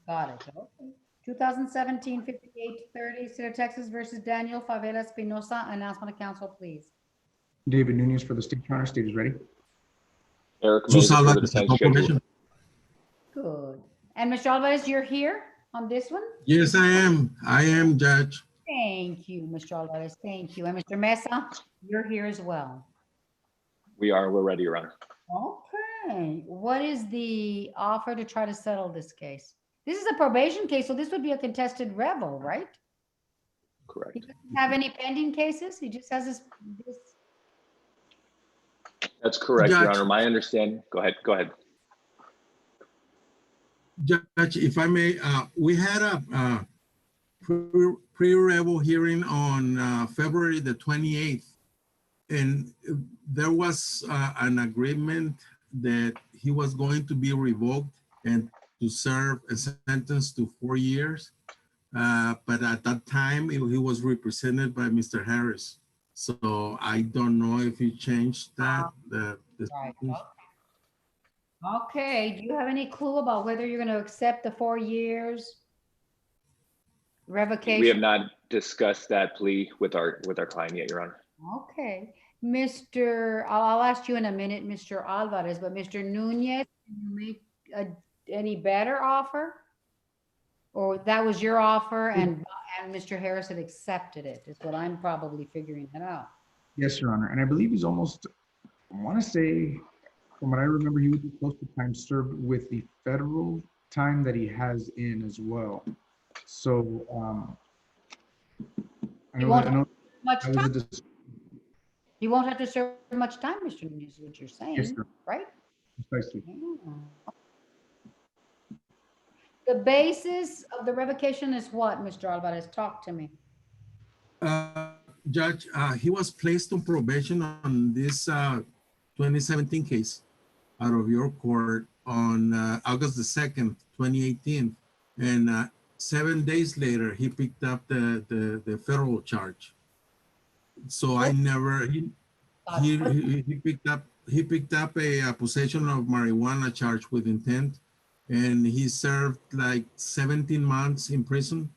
Got it. Okay. 2017-5830, State of Texas versus Daniel Favela Espinosa. Announcement of council, please. David Nunez for the state, Your Honor. State is ready. Eric Meza for the defense, Judge. Good. And Mr. Alvarez, you're here on this one? Yes, I am. I am, Judge. Thank you, Mr. Alvarez. Thank you. And Mr. Mesa, you're here as well. We are. We're ready, Your Honor. Okay. What is the offer to try to settle this case? This is a probation case, so this would be a contested revel, right? Correct. He doesn't have any pending cases? He just has this. That's correct, Judge. Your Honor. My understanding. Go ahead. Go ahead. Judge, if I may, we had a pre-revel hearing on February the 28th, and there was an agreement that he was going to be revoked and to serve a sentence to 4 years. But at that time, he was represented by Mr. Harris. So I don't know if he changed that. Right. Okay. Do you have any clue about whether you're going to accept the 4 years revocation? We have not discussed that plea with our client yet, Your Honor. Okay. I'll ask you in a minute, Mr. Alvarez, but Mr. Nunez, can you make any better offer? Or that was your offer and Mr. Harris had accepted it, is what I'm probably figuring it out. Yes, Your Honor. And I believe he's almost, I want to say, from what I remember, he would be close to time served with the federal time that he has in as well. So, He won't have to serve much time, Mr. Nunez, is what you're saying, Yes, sir. right? Precisely. Yeah. The basis of the revocation is what, Mr. Alvarez? Talk to me. Judge, he was placed on probation on this 2017 case out of your court on August the 2nd, 2018. And 7 days later, he picked up the federal charge. So I never, he picked up a possession of marijuana charge with intent, and he served like 17 months in prison.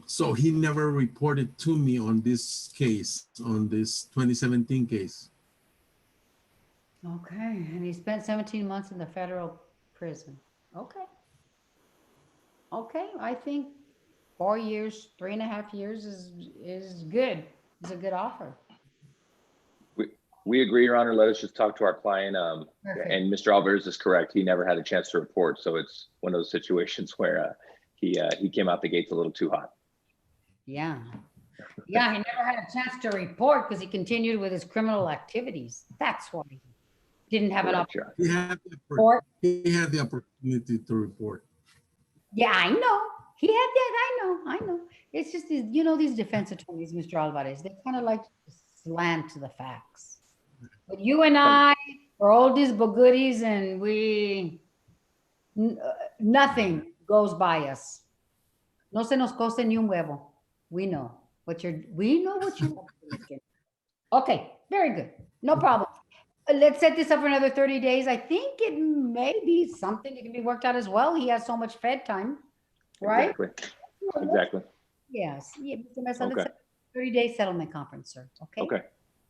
So he never reported to me on this case, on this 2017 case. Okay, and he spent 17 months in the federal prison. Okay. Okay, I think 4 years, 3.5 years is good. It's a good offer. We agree, Your Honor. Let us just talk to our client. Perfect. And Mr. Alvarez is correct. He never had a chance to report. So it's one of those situations where he came out the gates a little too hot. Yeah. Yeah, he never had a chance to report because he continued with his criminal activities. That's why he didn't have an Correct, Your Honor. opportunity. He had the opportunity to report. Yeah, I know. He had that. I know. It's just these, these defense attorneys, Mr. Alvarez, they kind of like to slant to the facts. But you and I are all these goodies, and nothing goes by us. No se nos cose ni un huevo. We know what you're thinking. Okay, very good. No problem. Let's set this up for another 30 days. I think it may be something that can be worked out as well. He has so much Fed time, right? Exactly. Yes. Yeah, Mr. Mesa, Okay. let's set a 30-day settlement conference, sir. Okay. Okay.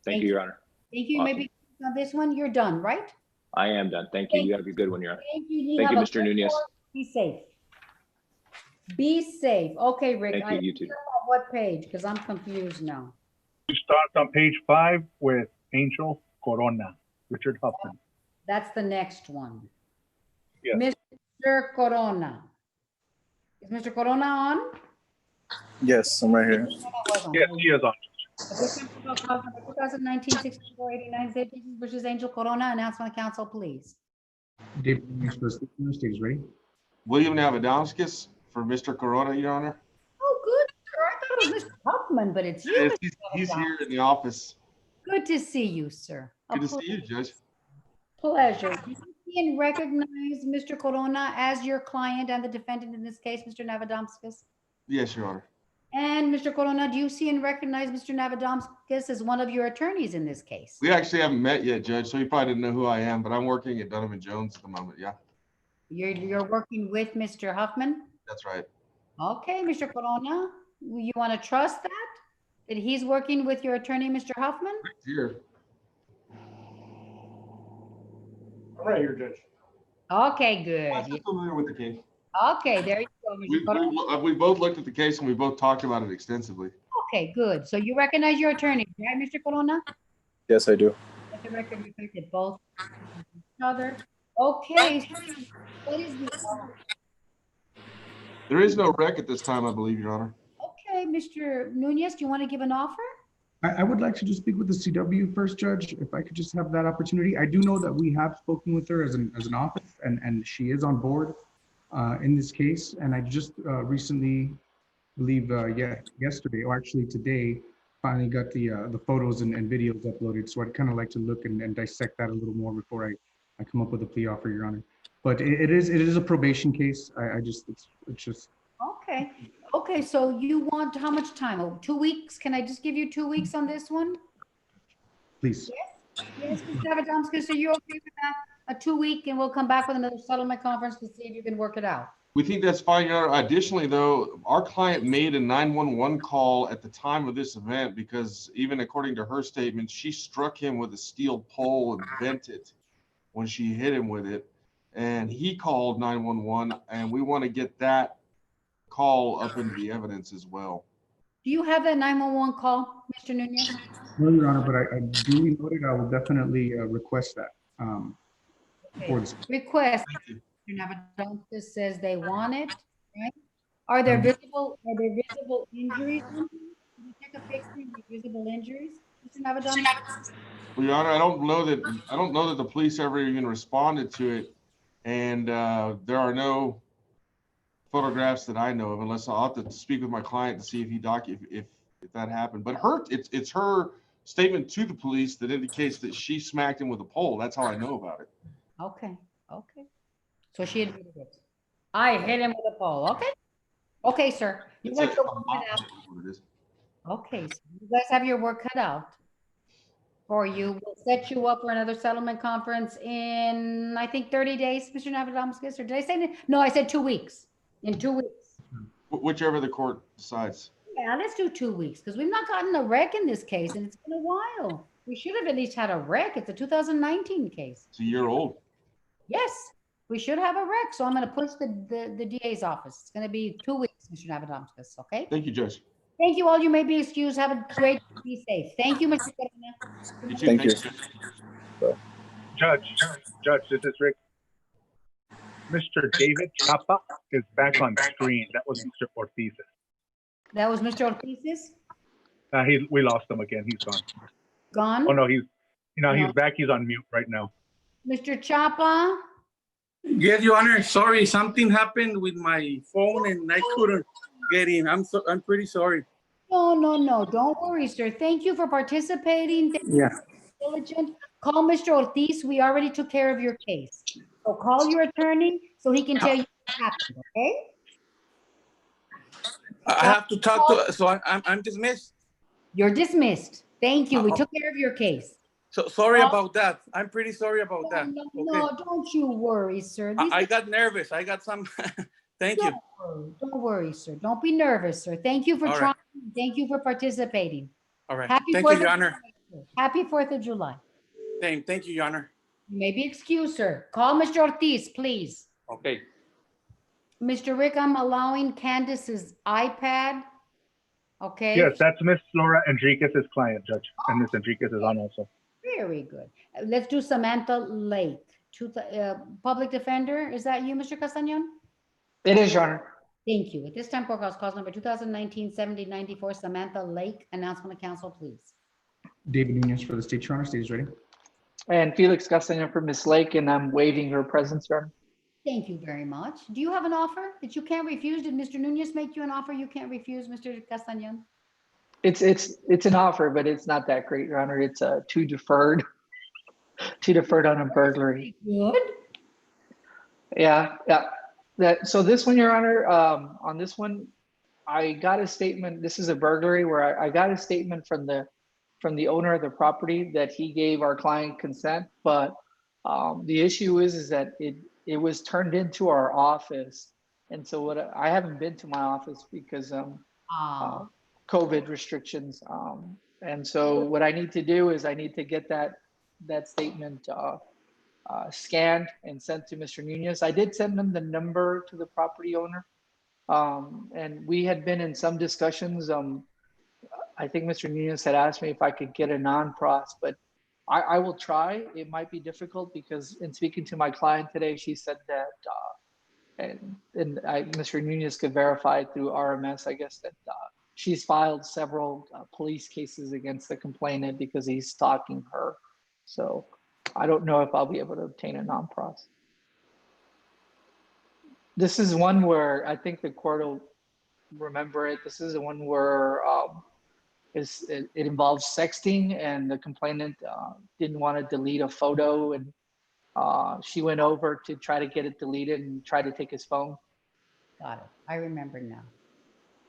Thank you, Your Honor. Thank you. Awesome. Maybe on this one, you're done, right? I am done. Thank you. You have a good one, Your Honor. Thank you. Thank you, Have a Mr. good Nunez. one. Be safe. Be safe. Okay, Rick. Thank you. You too. What page? Because I'm confused now. We start on page 5 with Angel Corona, Richard Huffman. That's the next one. Yes. Mr. Corona. Is Mr. Corona on? Yes, I'm right here. Yes, he is on. 2019-64-89 cases versus Angel Corona. Announcement of council, please. David, stage ready? William Navadowskis for Mr. Corona, Your Honor. Oh, good, sir. I thought it was Mr. Huffman, but it's you. Yes, Mr. he's Corona. here in the office. Good to see you, sir. Good to see you, Judge. Pleasure. Do you see and recognize Mr. Corona as your client and the defendant in this case, Mr. Navadomskis? Yes, Your Honor. And Mr. Corona, do you see and recognize Mr. Navadomskis as one of your attorneys in this case? We actually haven't met yet, Judge, so you probably didn't know who I am, but I'm working at Donovan Jones at the moment, yeah. You're working with Mr. Huffman? That's right. Okay, Mr. Corona, you want to trust that he's working with your attorney, Mr. Huffman? Here. I'm right here, Judge. Okay, good. I'm familiar with the case. Okay, there you go, Mr. Corona. We both looked at the case and we both talked about it extensively. Okay, good. So you recognize your attorney, right, Mr. Corona? Yes, I do. Let the record reflect that both each other. Okay, so what is the There is no rec at this time, I believe, Your Honor. okay, Mr. Nunez, do you want to give an offer? I would like to just speak with the CW first, Judge, if I could just have that opportunity. I do know that we have spoken with her as an office, and she is on board in this case. And I just recently, believe yesterday, or actually today, finally got the photos and videos uploaded. So I'd kind of like to look and dissect that a little more before I come up with a plea offer, Your Honor. But it is a probation case. It's just. Okay. Okay, so you want how much time? Oh, 2 weeks? Can I just give you 2 weeks on this one? Please. Yes, Mr. Navadomskis, so you're okay with that? A 2 week, and we'll come back with another settlement conference to see if you can work it out. We think that's fine, Your Honor. Additionally, though, our client made a 911 call at the time of this event because even according to her statement, she struck him with a steel pole and bent it when she hit him with it. And he called 911, and we want to get that call up into the evidence as well. Do you have that 911 call, Mr. Nunez? No, Your Honor, but I duly noted. I will definitely request that. For this. Request. Mr. Navadomskis says they want it, right? Are there visible injuries? Can you take a picture of the visible injuries, Mr. Navadomskis? Well, Your Honor, I don't know that the police ever even responded to it, and there are no photographs that I know of, unless I'll have to speak with my client to see if if that happened. But it's her statement to the police that indicates that she smacked him with a pole. That's how I know about it. Okay. So she admitted it. I hit him with a pole. Okay, sir. You guys go work it out. Okay, so you guys have your work cut out for you. We'll set you up for another settlement conference in, I think, 30 days, Mr. Navadomskis, or did I say, no, I said 2 weeks. In 2 weeks. Whichever the court decides. Yeah, let's do 2 weeks because we've not gotten a wreck in this case and it's been a while. We should have at least had a wreck. It's a 2019 case. It's a year old. Yes, We should have a rec, so I'm gonna push the DA's office. It's gonna be 2 weeks, Mr. Navadomskis, okay? Thank you, Judge. Thank you all. You may be excused. Have a great, be safe. Thank you, Mr. Corona. You too. Thank you. Judge, this is Rick. Mr. David Chapa is back on screen. That was Mr. Ortiz. That was Mr. Ortiz? We lost him again. He's gone. Gone? Oh no, he's No. back. He's on mute right now. Mr. Chapa? Yes, Your Honor. Sorry, something happened with my phone and I couldn't get in. I'm pretty sorry. No. Don't worry, sir. Thank you for participating. Thank you for being diligent. Call Mr. Ortiz. We already took care of your case. So call your attorney so he can tell you what happened, okay? I have to talk to, so I'm dismissed. You're dismissed. Thank you. We took care of your case. So sorry about that. I'm pretty sorry about that. No, don't you worry, sir. I got nervous. I got some, thank you. Don't worry, sir. Don't be nervous, sir. Thank you for All trying. right. Thank you for participating. All right. Happy Thank 4th you, of Your Honor. July. Happy 4th of July. Thank you, Your Honor. You may be excused, sir. Call Mr. Ortiz, please. Okay. Mr. Rick, I'm allowing Candace's iPad. Okay. Yes, that's Miss Laura Enriquez's client, Judge, and Miss Enriquez is on also. Very good. Let's do Samantha Lake. Public defender, is that you, Mr. Castañon? It is, Your Honor. Thank you. At this time, courthouse cause number 2019-7094, Samantha Lake. Announcement of council, please. David Nunez for the state, Your Honor. State is ready. And Felix Castañon for Miss Lake, and I'm waiving her presence, Your Honor. Thank you very much. Do you have an offer that you can't refuse? Did Mr. Nunez make you an offer you can't refuse, Mr. Castañon? It's an offer, but it's not that great, Your Honor. It's two deferred on a burglary. Good. Yeah. So this one, Your Honor, on this one, I got a statement. This is a burglary where I got a statement from the owner of the property that he gave our client consent, but the issue is that it was turned into our office, and so I haven't been to my office because COVID restrictions, and so what I need to do is I need to get that statement scanned and sent to Mr. Nunez. I did send him the number to the property owner, and we had been in some discussions. I think Mr. Nunez had asked me if I could get a non-pros, but I will try. It might be difficult because in speaking to my client today, she said that, Mr. Nunez could verify through RMS, I guess, that she's filed several police cases against the complainant because he's stalking her. So I don't know if I'll be able to obtain a non-pros. This is one where I think the court will remember it. This is the one where it involves sexting, and the complainant didn't want to delete a photo, and she went over to try to get it deleted and try to take his phone. Got it. I remember now.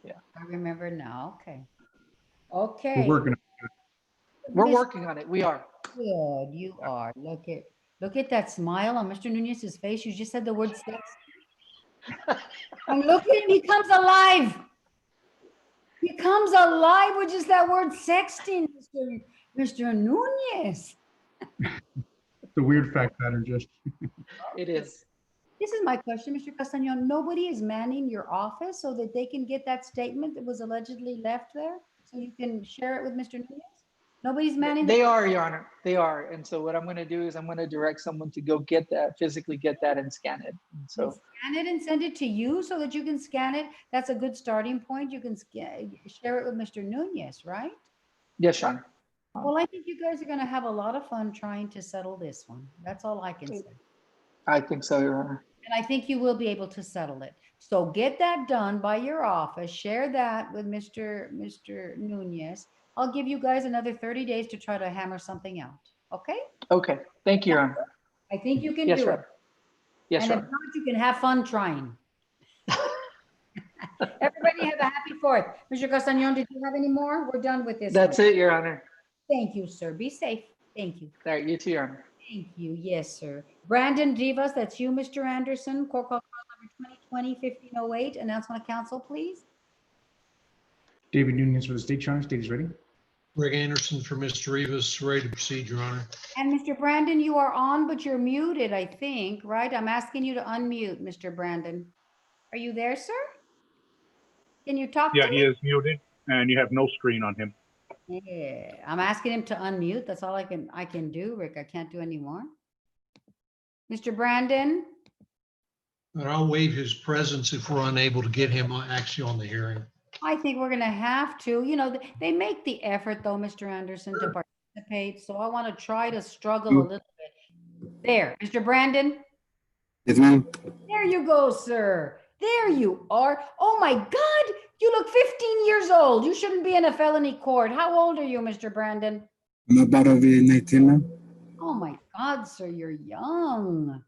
Yeah. I remember now. Okay. We're working. We're working on it. We are. Good. You are. Look at that smile on Mr. Nunez's face. You just said the word sex. And look at him. He comes alive. He comes alive with just that word sexting, Mr. Nunez. It's a weird fact pattern, Judge. It is. This is my question, Mr. Castañon. Nobody is manning your office so that they can get that statement that was allegedly left there, so you can share it with Mr. Nunez? Nobody's manning? They are, Your Honor. They are. And so what I'm going to do is I'm going to direct someone to go get that, physically get that and scan it. And so scan it and send it to you so that you can scan it. That's a good starting point. You can share it with Mr. Nunez, right? Yes, Your Honor. Well, I think you guys are going to have a lot of fun trying to settle this one. That's all I can say. I think so, Your Honor. And I think you will be able to settle it. So get that done by your office. Share that with Mr. Nunez. I'll give you guys another 30 days to try to hammer something out. Okay? Okay. Thank you, Your Honor. I think you can Yes, do Your it. Honor. Yes, And Your if Honor. not, you can have fun trying. Everybody have a happy 4th. Mr. Castañon, did you have any more? We're done with this. That's one. it, Your Honor. Thank you, sir. Be safe. Thank you. All right, you too, Your Honor. Thank you. Yes, sir. Brandon Divas, that's you, Mr. Anderson. Court call number 2020-1508. Announcement of council, please. David Nunez for the state, Your Honor. State is ready. Greg Anderson for Mr. Rivas, ready to proceed, Your Honor. And Mr. Brandon, you are on, but you're muted, I think, right? I'm asking you to unmute, Mr. Brandon. Are you there, sir? Can you talk Yeah, to he me? is muted and you have no screen on him. Yeah, I'm asking him to unmute. That's all I can do, Rick. I can't do any more. Mr. Brandon? But I'll waive his presence if we're unable to get him actually on the hearing. I think we're gonna have to, they make the effort though, Mr. Anderson, to participate. So I want to try to struggle a little bit. There, Mr. Brandon? Yes, ma'am. There you go, sir. There you are. Oh my God, you look 15 years old. You shouldn't be in a felony court. How old are you, Mr. Brandon? I'm about to be 19 now. Oh my God, sir, you're young.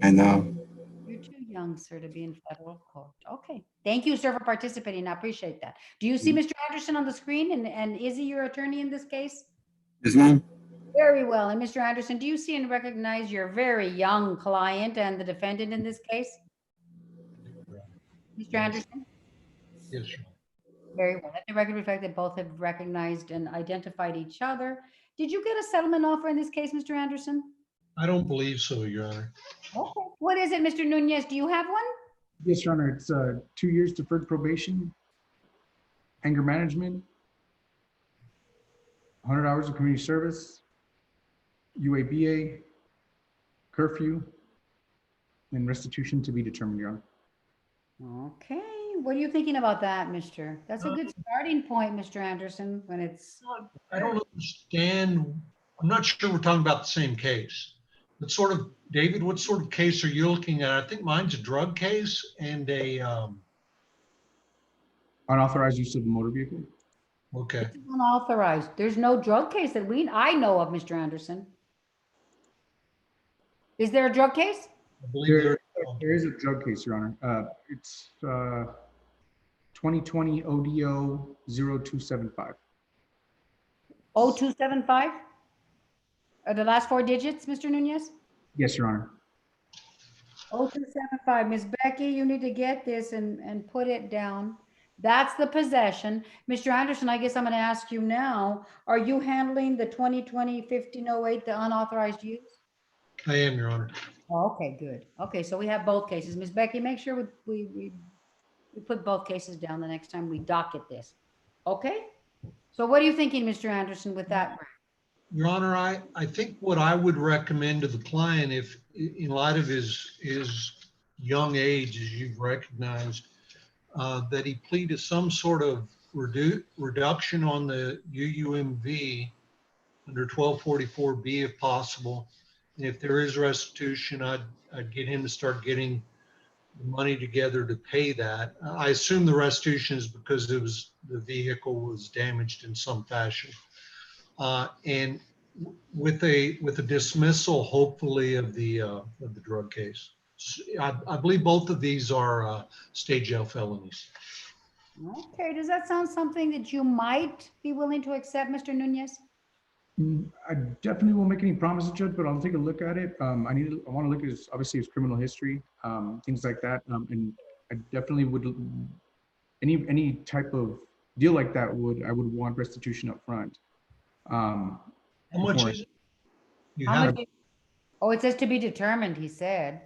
I know. You're too young, sir, to be in federal court. Okay. Thank you, sir, for participating. I appreciate that. Do you see Mr. Anderson on the screen? And is he your attorney in this case? Yes, ma'am. Very well. And Mr. Anderson, do you see and recognize your very young client and the defendant in this case? Mr. Anderson? Yes, sir. Very well. Let the record reflect that both have recognized and identified each other. Did you get a settlement offer in this case, Mr. Anderson? I don't believe so, Your Honor. Okay. What is it, Mr. Nunez? Do you have one? Yes, Your Honor. It's 2 years deferred probation, anger management, 100 hours of community service, UABA, curfew, and restitution to be determined, Your Honor. Okay. What are you thinking about that, mister? That's a good starting point, Mr. Anderson, when it's... I don't understand. I'm not sure we're talking about the same case. What sort of, David, what sort of case are you looking at? I think mine's a drug case and a, Unauthorized use of a motor vehicle. okay. It's unauthorized. There's no drug case that I know of, Mr. Anderson. Is there a drug case? I believe There is a drug case, Your Honor. It's 2020 ODO 0275. 0275? Are the last four digits, Mr. Nunez? Yes, Your Honor. 0275. Ms. Becky, you need to get this and put it down. That's the possession. Mr. Anderson, I guess I'm going to ask you now, are you handling the 2020-1508, the unauthorized use? I am, Your Honor. Oh, okay, good. Okay, so we have both cases. Ms. Becky, make sure we put both cases down the next time we docket this. Okay? So what are you thinking, Mr. Anderson, with that? Your Honor, I think what I would recommend to the client, if in light of his young age, as you've recognized, that he plead to some sort of reduction on the UUMV under 1244B if possible. And if there is restitution, I'd get him to start getting the money together to pay that. I assume the restitution is because the vehicle was damaged in some fashion. And with a dismissal, hopefully, of the drug case. I believe both of these are state jail felonies. Okay, does that sound something that you might be willing to accept, Mr. Nunez? I definitely won't make any promises, Judge, but I'll take a look at it. I want to look at his criminal history, things like that. And I definitely would, any type of deal like that I would want restitution up front. How much is it? Oh, it says to be determined, he said.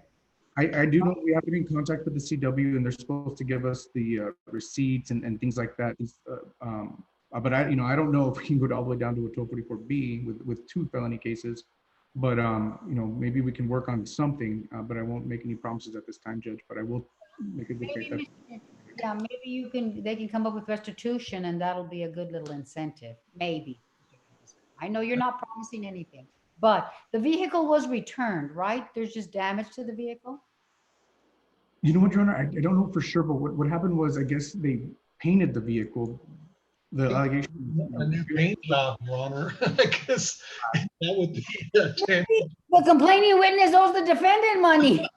I do know we have to be in contact with the CW and they're supposed to give us the receipts and things like that. But I don't know if we can go all the way down to a 1244B with 2 felony cases. But maybe we can work on something. But I won't make any promises at this time, Judge. But I will make a good case. Yeah, maybe they can come up with restitution, and that'll be a good little incentive. Maybe. I know you're not promising anything, but the vehicle was returned, right? There's just damage to the vehicle. You know what, Your Honor? I don't know for sure, but what happened was I guess they painted the vehicle. The allegation. A new paint job, Your Honor. I guess that would be the complaining witness owes the defendant money.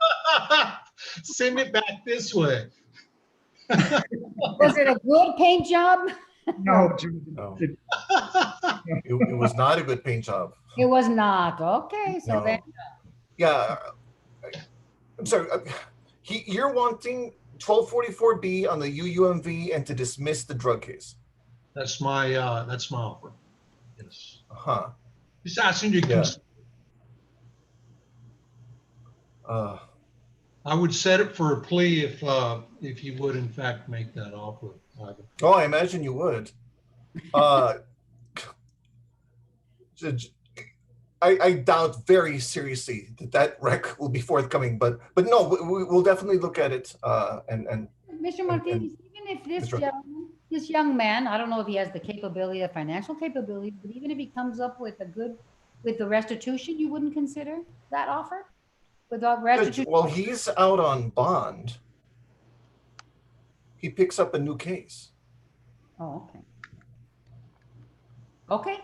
Send it back this way. Was it a good paint job? No. It was not a good paint job. It was not. Okay, so No. then. Yeah, I'm sorry. You're wanting 1244B on the UUMV and to dismiss the drug case. That's my offer. Yes. Huh. Just asking you to Yeah. I would set it for a plea if you would in fact make that offer, Ivan. Oh, I imagine you would. Judge, I doubt very seriously that rec will be forthcoming, but no, we'll definitely look at it. And Mr. Martinez, even if this young man, I don't know if he has the capability, the financial capability, but even if he comes up with with the restitution, you wouldn't consider that offer without restitution? Well, he's out on bond. He picks up a new case. Oh, okay. Okay,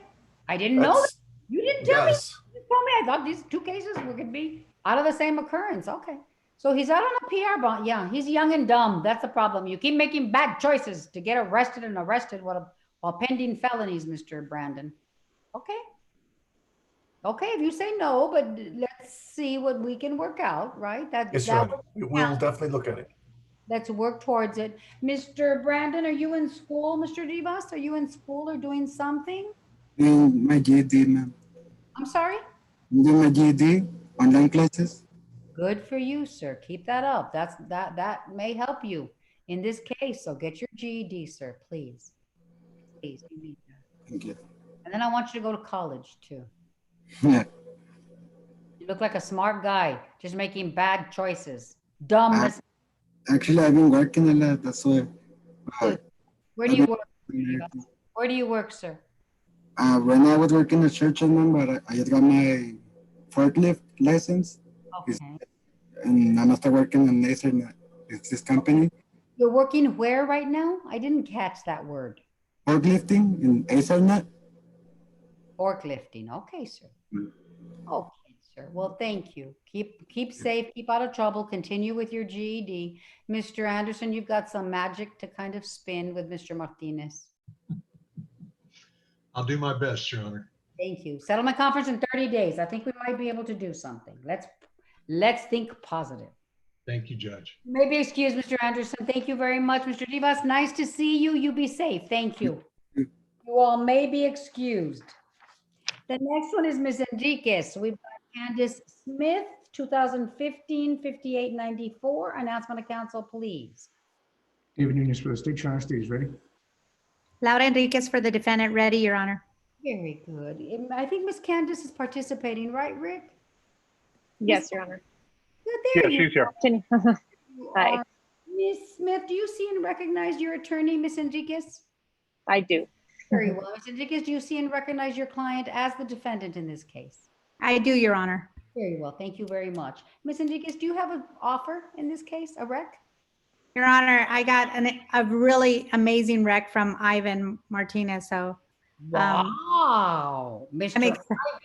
I didn't know that. You didn't tell me. You told me. I thought these two cases were going to be out of the same occurrence. Okay, so he's out on a PR bond. Yeah, he's young and dumb. That's the problem. You keep making bad choices to get arrested while pending felonies, Mr. Brandon. Okay. Okay, if you say no, but let's see what we can work out, right? Yes, Your Honor. We'll definitely look at it. Let's work towards it. Mr. Brandon, are you in school, Mr. Rivas? Are you in school or doing something? My GED, ma'am. I'm sorry? I'm doing my GED, online classes. Good for you, sir. Keep that up. That may help you in this case. So get your GED, sir, please. Please, you need that. Thank you. And then I want you to go to college too. Yeah. You look like a smart guy, just making bad choices. Dumb. Actually, I've been working a lot. That's why. Where do you work? Where do you work, sir? Right now I was working at church, but I just got my forklift license. Okay. And I'm start working in Ethernet. It's this company. You're working where right now? I didn't catch that word. Forklifting in Ethernet. Forklifting. Okay, sir. Okay, sir. Well, thank you. Keep safe, keep out of trouble, continue with your GED. Mr. Anderson, you've got some magic to kind of spin with Mr. Martinez. I'll do my best, Your Honor. Thank you. Settlement conference in 30 days. I think we might be able to do something. Let's think positive. Thank you, Judge. You may be excused, Mr. Anderson. Thank you very much, Mr. Rivas. Nice to see you. You be safe. Thank you. You all may be excused. The next one is Ms. Enriquez. We've got Candace Smith, 2015-5894. Announcement of council, please. David Nunez for the state. Your Honor, state is ready. Laura Enriquez for the defendant, ready, Your Honor. Very good. I think Ms. Candace is participating, right, Rick? Yes, Your Honor. Good, there Yeah, she's here. Hi. Ms. Smith, do you see and recognize your attorney, Ms. Enriquez? I do. Very well. Ms. Enriquez, do you see and recognize your client as the defendant in this case? I do, Your Honor. Very well. Thank you very much. Ms. Enriquez, do you have an offer in this case, a rec? Your Honor, I got a really amazing rec from Ivan Martinez. So, wow, Mr.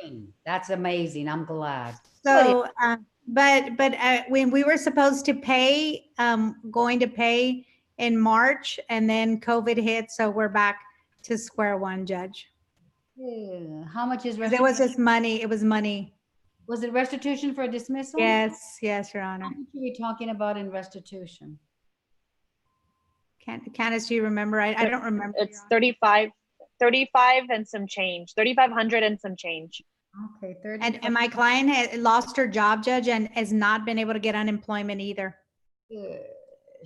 Ivan, that's amazing. I'm glad. So, but when we were supposed to pay, going to pay in March, and then COVID hit, so we're back to square one, Judge. Yeah. How much is restitution? It was just money. It was money. Was it restitution for a dismissal? Yes, yes, Your Honor. How much are we talking about in restitution? Candace, do you remember? I don't remember. It's 35 and some change, 3,500 and some change. Okay, 30. And my client had lost her job, Judge, and has not been able to get unemployment either.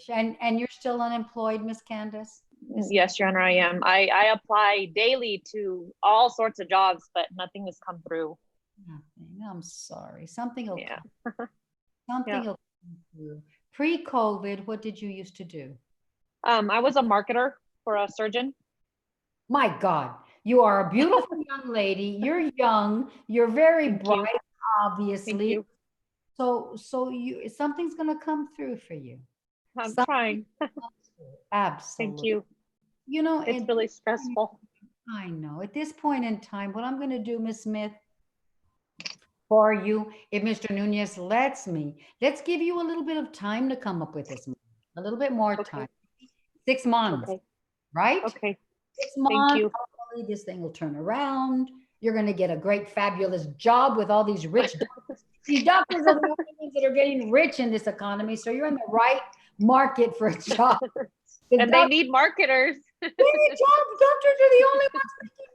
And you're still unemployed, Miss Candace? Yes, Your Honor, I am. I apply daily to all sorts of jobs, but nothing has come through. Nothing. I'm sorry. Something will Yeah. something will come through. Pre-COVID, what did you used to do? I was a marketer for a surgeon. My God, you are a beautiful young lady. You're young. You're very bright, obviously. So something's gonna come through for you. I'm trying. Absolutely. Thank you. You know, it's really stressful. I know. At this point in time, what I'm going to do, Ms. Smith, for you, if Mr. Nunez lets me, let's give you a little bit of time to come up with this money. A little bit more time. 6 months, right? Okay. 6 months. Thank you. Hopefully this thing will turn around. You're going to get a great, fabulous job with all these rich doctors. These doctors are the only ones that are getting rich in this economy. So you're in the right market for a job. And they need marketers. They need jobs. Doctors are the only ones making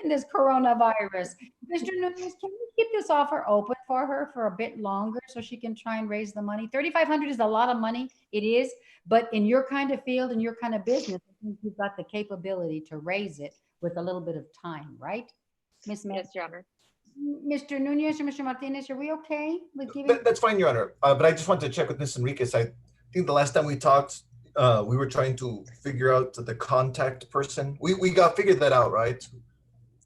in this coronavirus. Mr. Nunez, can you keep this offer open for her for a bit longer so she can try and raise the money? 3,500 is a lot of money. It is, but in your kind of field and your kind of business, I think you've got the capability to raise it with a little bit of time, right? Miss Yes, Your Honor. Mr. Nunez or Mr. Martinez, are we okay with giving? That's fine, Your Honor. But I just want to check with Ms. Enriquez. I think the last time we talked, we were trying to figure out the contact person. We got figured that out, right?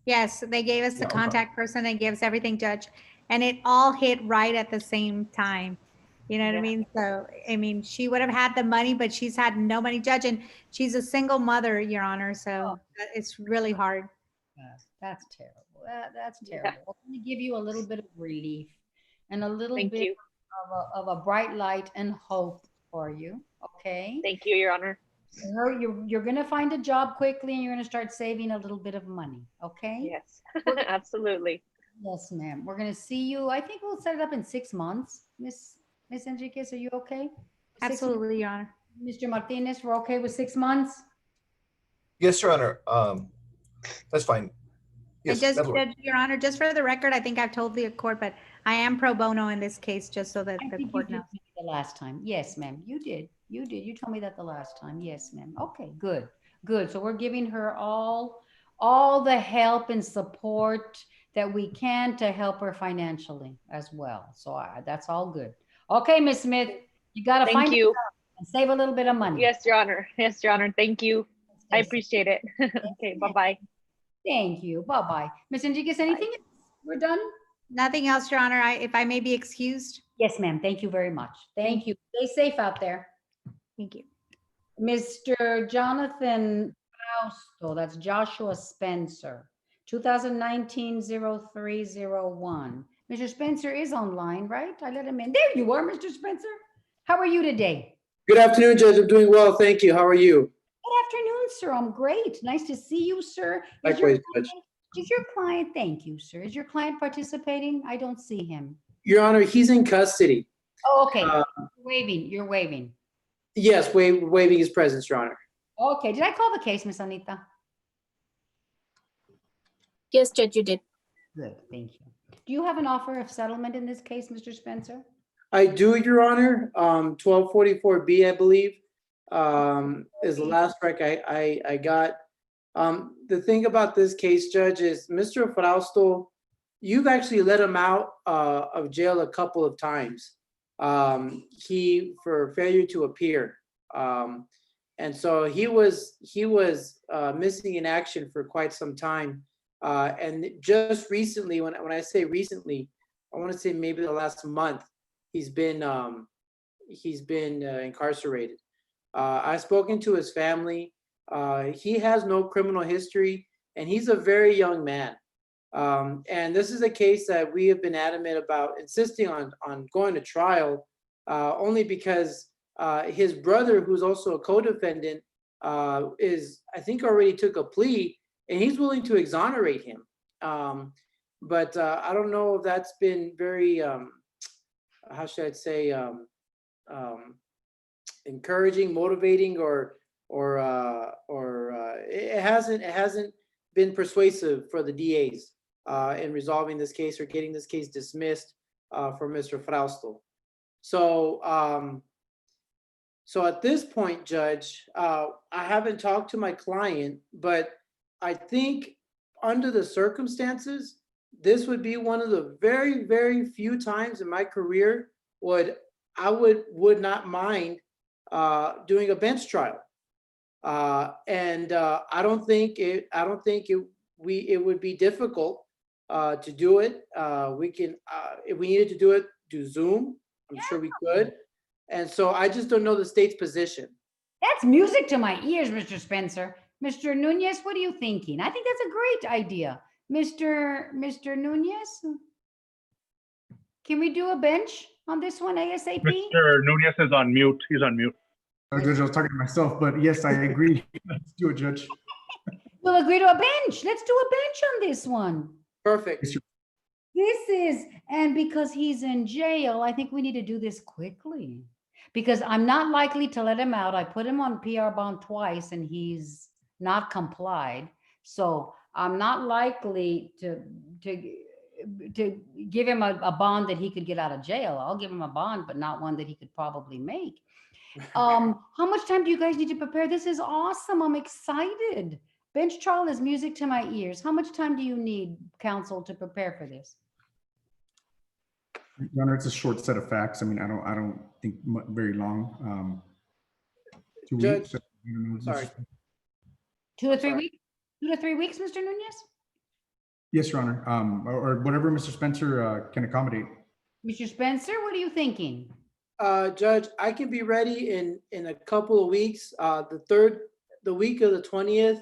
Yes, they gave us the Yeah, okay. contact person. They gave us everything, Judge, and it all hit right at the same time. You know what I mean? So, I mean, she would have had the money, but she's had no money, Judge, and she's a single mother, Your Honor. So it's really hard. That's terrible. That's terrible. I'm going to give you a little bit of relief and a little bit of a bright light and hope for you. Okay. Thank you, Your Honor. You're going to find a job quickly and you're going to start saving a little bit of money. Okay. Yes, absolutely. Yes, ma'am. We're going to see you. I think we'll set it up in 6 months. Miss Enriquez, are you okay? Absolutely, Your Honor. Mr. Martinez, we're okay with 6 months? Yes, Your Honor. That's fine. Yes, And just, that'll work. Judge, Your Honor, just for the record, I think I've told the court, but I am pro bono in this case, just so that the court knows. The last time. Yes, ma'am. You did. You did. You told me that the last time. Yes, ma'am. Okay, good. Good. So we're giving her all the help and support that we can to help her financially as well. So that's all good. Okay, Miss Smith, you got to find you and save a little bit of money. Yes, Your Honor. Yes, Your Honor. Thank you. I appreciate it. Okay, bye-bye. Thank you. Bye-bye. Miss Enriquez, anything? We're done? Nothing else, Your Honor. If I may be excused. Yes, ma'am. Thank you very much. Thank you. Stay safe out there. Thank you. Mr. Jonathan Fausto, that's Joshua Spencer, 2019-0301. Mr. Spencer is online, right? I let him in. There you are, Mr. Spencer. How are you today? Good afternoon, Judge. I'm doing well. Thank you. How are you? Good afternoon, sir. I'm great. Nice to see you, sir. Likewise, Judge. Is your client, thank you, sir. Is your client participating? I don't see him. Your Honor, he's in custody. Oh, okay. You're waving. Yes, waiving his presence, Your Honor. Okay. Did I call the case, Miss Anita? Yes, Judge, you did. Good. Thank you. Do you have an offer of settlement in this case, Mr. Spencer? I do, Your Honor. 1244B, I believe, is the last rec I got. The thing about this case, Judge, is Mr. Frausto, you've actually let him out of jail a couple of times. For failure to appear. And so he was missing in action for quite some time. And just recently, when I say recently, I want to say maybe the last month, he's been incarcerated. I've spoken to his family. He has no criminal history, and he's a very young man. And this is a case that we have been adamant about insisting on going to trial, only because his brother, who's also a co-defendant, I think already took a plea, and he's willing to exonerate him. But I don't know if that's been very, how should I say, encouraging, motivating, or it hasn't been persuasive for the DAs in resolving this case or getting this case dismissed for Mr. Frausto. So at this point, Judge, I haven't talked to my client, but I think under the circumstances, this would be one of the very, very few times in my career I would not mind doing a bench trial. And I don't think it would be difficult to do it. We can, if we needed to do Zoom, I'm sure we could. And so I just don't know the state's position. That's music to my ears, Mr. Spencer. Mr. Nunez, what are you thinking? I think that's a great idea. Mr. Nunez, can we do a bench on this one ASAP? Mr. Nunez is on mute. He's on mute. Judge, I was talking to myself, but yes, I agree. Let's do it, Judge. We'll agree to a bench. Let's do a bench on this one. Perfect. And because he's in jail, I think we need to do this quickly because I'm not likely to let him out. I put him on PR bond twice and he's not complied. So I'm not likely to give him a bond that he could get out of jail. I'll give him a bond, but not one that he could probably make. How much time do you guys need to prepare? This is awesome. I'm excited. Bench trial is music to my ears. How much time do you need, counsel, to prepare for this? Your Honor, it's a short set of facts. I mean, I don't think very long. 2 Judge, weeks. sorry. 2 to 3 weeks? 2 to 3 weeks, Mr. Nunez? Yes, Your Honor. Or whatever Mr. Spencer can accommodate. Mr. Spencer, what are you thinking? Judge, I can be ready in a couple of weeks. The week of the 20th,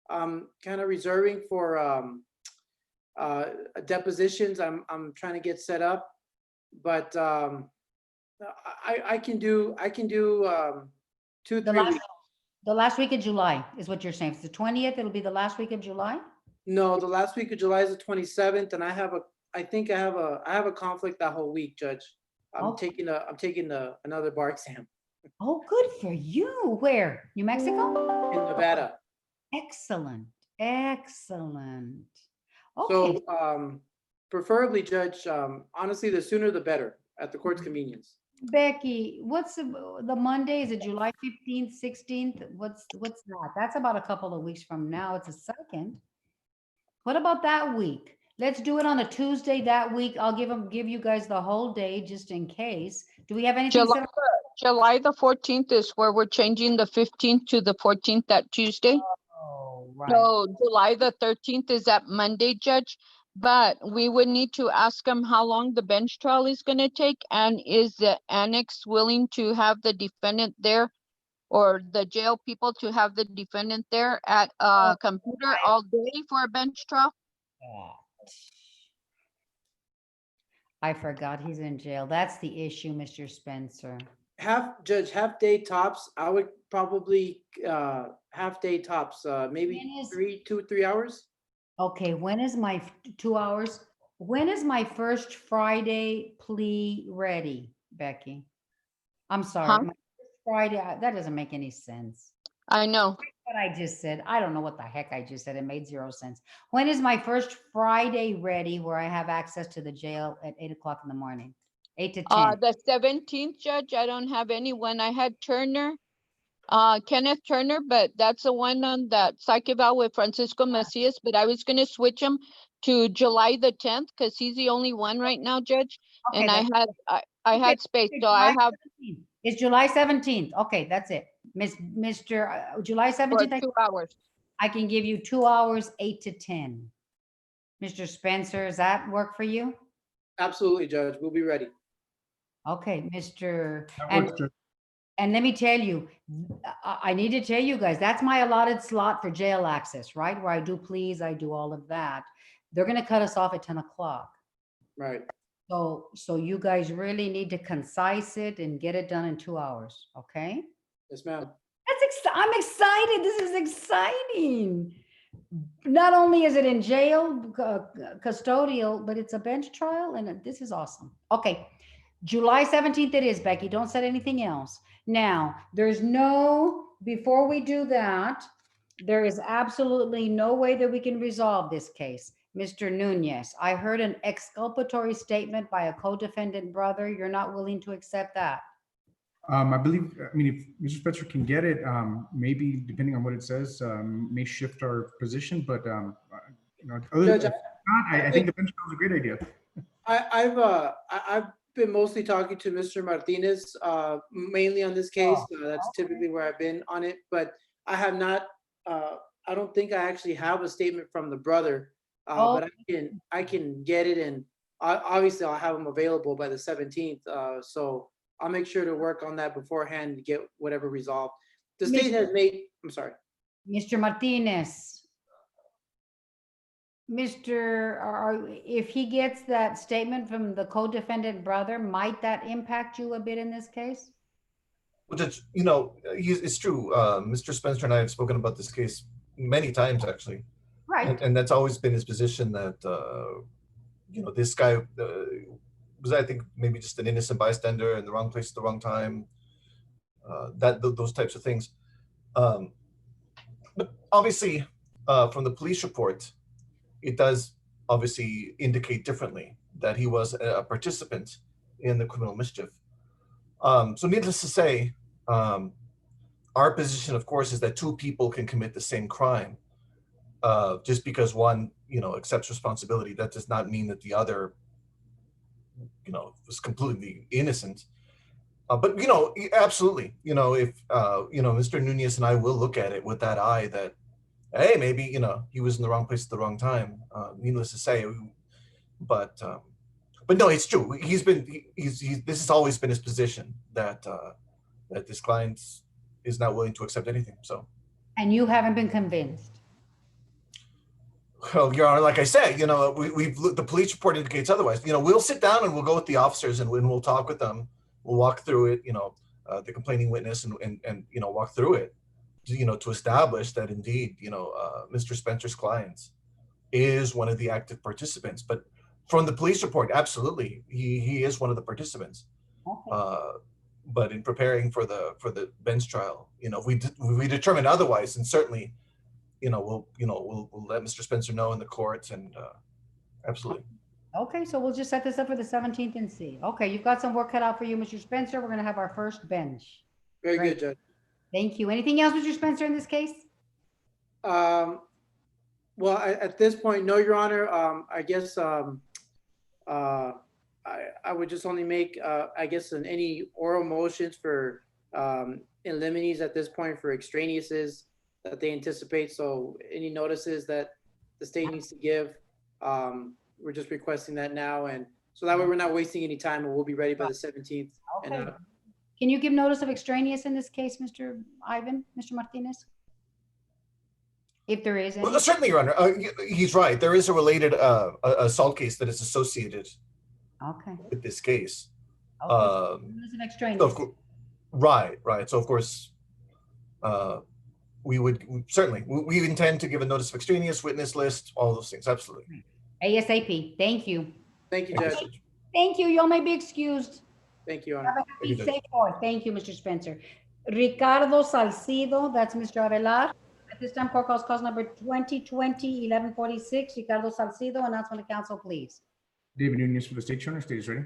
I'm kind of reserving for depositions. I'm trying to get set up, but I can do 2 3 weeks. The last week of July is what you're saying. It's the 20th. It'll be the last week of July. No, the last week of July is the 27th, and I have a conflict that whole week, Judge. I'm taking another bar exam Oh, good for you. Where? New Mexico? in Nevada. Excellent. Excellent. Okay. So preferably, Judge, honestly, the sooner the better at the court's convenience. Becky, what's the Monday? Is it July 15th, 16th? What's that? That's about a couple of weeks from now. It's a second. What about that week? Let's do it on a Tuesday that week. I'll give you guys the whole day just in case. Do we have anything set up? July the 14th is where we're changing the 15th to the 14th, that Tuesday. Oh, right. So July the 13th is that Monday, Judge. But we would need to ask them how long the bench trial is going to take, and is the annex willing to have the defendant there, or the jail people to have the defendant there at a computer all day for a bench trial? I forgot he's in jail. That's the issue, Mr. Spencer. Half day tops. I would probably half day tops. Maybe 2 3 hours. Okay, when is my 2 hours? When is my first Friday plea ready, Becky? I'm sorry. Huh? My first Friday, that doesn't make any sense. I know. What I just said. I don't know what the heck I just said. It made zero sense. When is my first Friday ready where I have access to the jail at 8 o'clock in the morning? 8 to 10. The 17th, Judge, I don't have anyone. I had Turner, Kenneth Turner, but that's the one on that psych eval with Francisco Macias, but I was going to switch him to July the 10th because he's the only one right now, Judge. Okay, And I okay, had space, so July I have 17th. It's July 17th. Okay, that's it. July 17th. for 2 hours. I can give you 2 hours, 8 to 10. Mr. Spencer, does that work for you? Absolutely, Judge. We'll be ready. Okay, Mr. That works, Judge. And let me tell you, I need to tell you guys, that's my allotted slot for jail access, right? Where I do pleas, I do all of that. They're going to cut us off at 10 o'clock. Right. So you guys really need to concise it and get it done in 2 hours, okay? Yes, ma'am. I'm excited. This is exciting. Not only is it in jail, custodial, but it's a bench trial, and this is awesome. Okay, July 17th it is, Becky. Don't set anything else. Now, before we do that, there is absolutely no way that we can resolve this case. Mr. Nunez, I heard an exculpatory statement by a co-defendant brother. You're not willing to accept that? I believe, I mean, if Mr. Spencer can get it, maybe depending on what it says, may shift our position, but other than that, I think the bench trial is a great idea. I've been mostly talking to Mr. Martinez, mainly on this case. That's typically where I've been on it, but I have not. I don't think I actually have a statement from the brother, but I can get it, and obviously I'll have them available by the 17th. So I'll make sure to work on that beforehand to get whatever resolved. The state has made. I'm sorry, Mr. Martinez. If he gets that statement from the co-defendant brother, might that impact you a bit in this case? Well, Judge, it's true. Mr. Spencer and I have spoken about this case many times, actually. Right. And that's always been his position that, this guy was, I think, maybe just an innocent bystander in the wrong place at the wrong time, those types of things. But obviously, from the police report, it does obviously indicate differently that he was a participant in the criminal mischief. So needless to say, our position, of course, is that two people can commit the same crime. Just because one, accepts responsibility, that does not mean that the other, was completely innocent. But absolutely, if Mr. Nunez and I will look at it with that eye that, hey, maybe he was in the wrong place at the wrong time. Needless to say, but no, it's true. This has always been his position that that this client is not willing to accept anything. So. And you haven't been convinced. Well, Your Honor, like I said, we've looked, the police report indicates otherwise. We'll sit down and we'll go with the officers and we'll talk with them. We'll walk through it, the complaining witness and walk through it, to establish that indeed, Mr. Spencer's client is one of the active participants. But from the police report, absolutely, he is one of the participants. Okay. But in preparing for the bench trial, if we determine otherwise, and certainly, we'll let Mr. Spencer know in the courts, and absolutely. Okay, so we'll just set this up for the 17th and see. Okay, you've got some work cut out for you, Mr. Spencer. We're going to have our first bench. Very good, Judge. Thank you. Anything else, Mr. Spencer, in this case? Well, at this point, no, Your Honor. I guess I would just only make, I guess, any oral motions for in limines at this point for extraneouses that they anticipate. So any notices that the state needs to give, we're just requesting that now. And so that way we're not wasting any time, and we'll be ready by the 17th. Okay. And, can you give notice of extraneous in this case, Mr. Martinez? If there is any. Well, certainly, Your Honor. He's right. There is a related assault case that is associated with this case. Okay. Notice of extraneous. Right. So, of course, we intend to give a notice of extraneous, witness list, all those things. Absolutely. ASAP. Thank you. Thank you, Judge. Thank you. Y'all may be excused. Thank you, Your Honor. Be safe. Thank you, Mr. Spencer. Ricardo Salcido, that's Mr. Avelar. At this time, court calls cause number 2020-1146. Ricardo Salcido, announcement to council, please. David Nunez for the state, Your Honor. State is ready.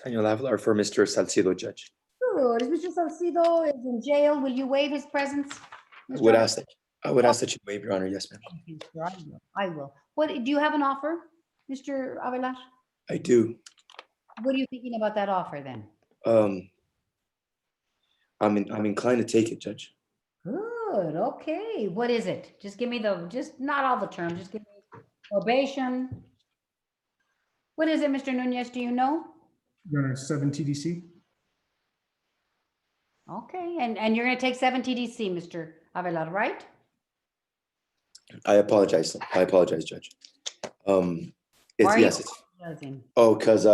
Daniel Avelar for Mr. Salcido, Judge. Good. Is Mr. Salcido is in jail? Will you waive his presence? I would ask that you waive, Your Honor. Yes, ma'am. Thank you, sir. I will. What do you have an offer, Mr. Avelar? I do. What are you thinking about that offer then? I'm inclined to take it, Judge. Good. Okay. What is it? Just give me just not all the terms. Just give me probation. What is it, Mr. Nunez? Do you know? Your Honor, 7 TDC. Okay. And you're going to take 7 TDC, Mr. Avelar, right? I apologize, Judge. Because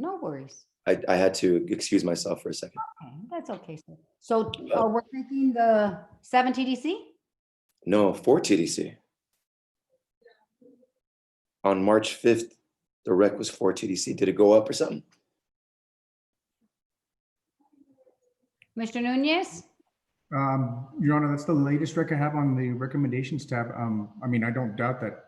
no worries. I had to excuse myself for a second. Okay, that's okay, sir. So we're thinking the 7 TDC? No, 4 TDC. On March 5th, the rec was 4 TDC. Did it go up or something? Mr. Nunez? Your Honor, that's the latest rec I have on the recommendations tab. I mean, I don't doubt that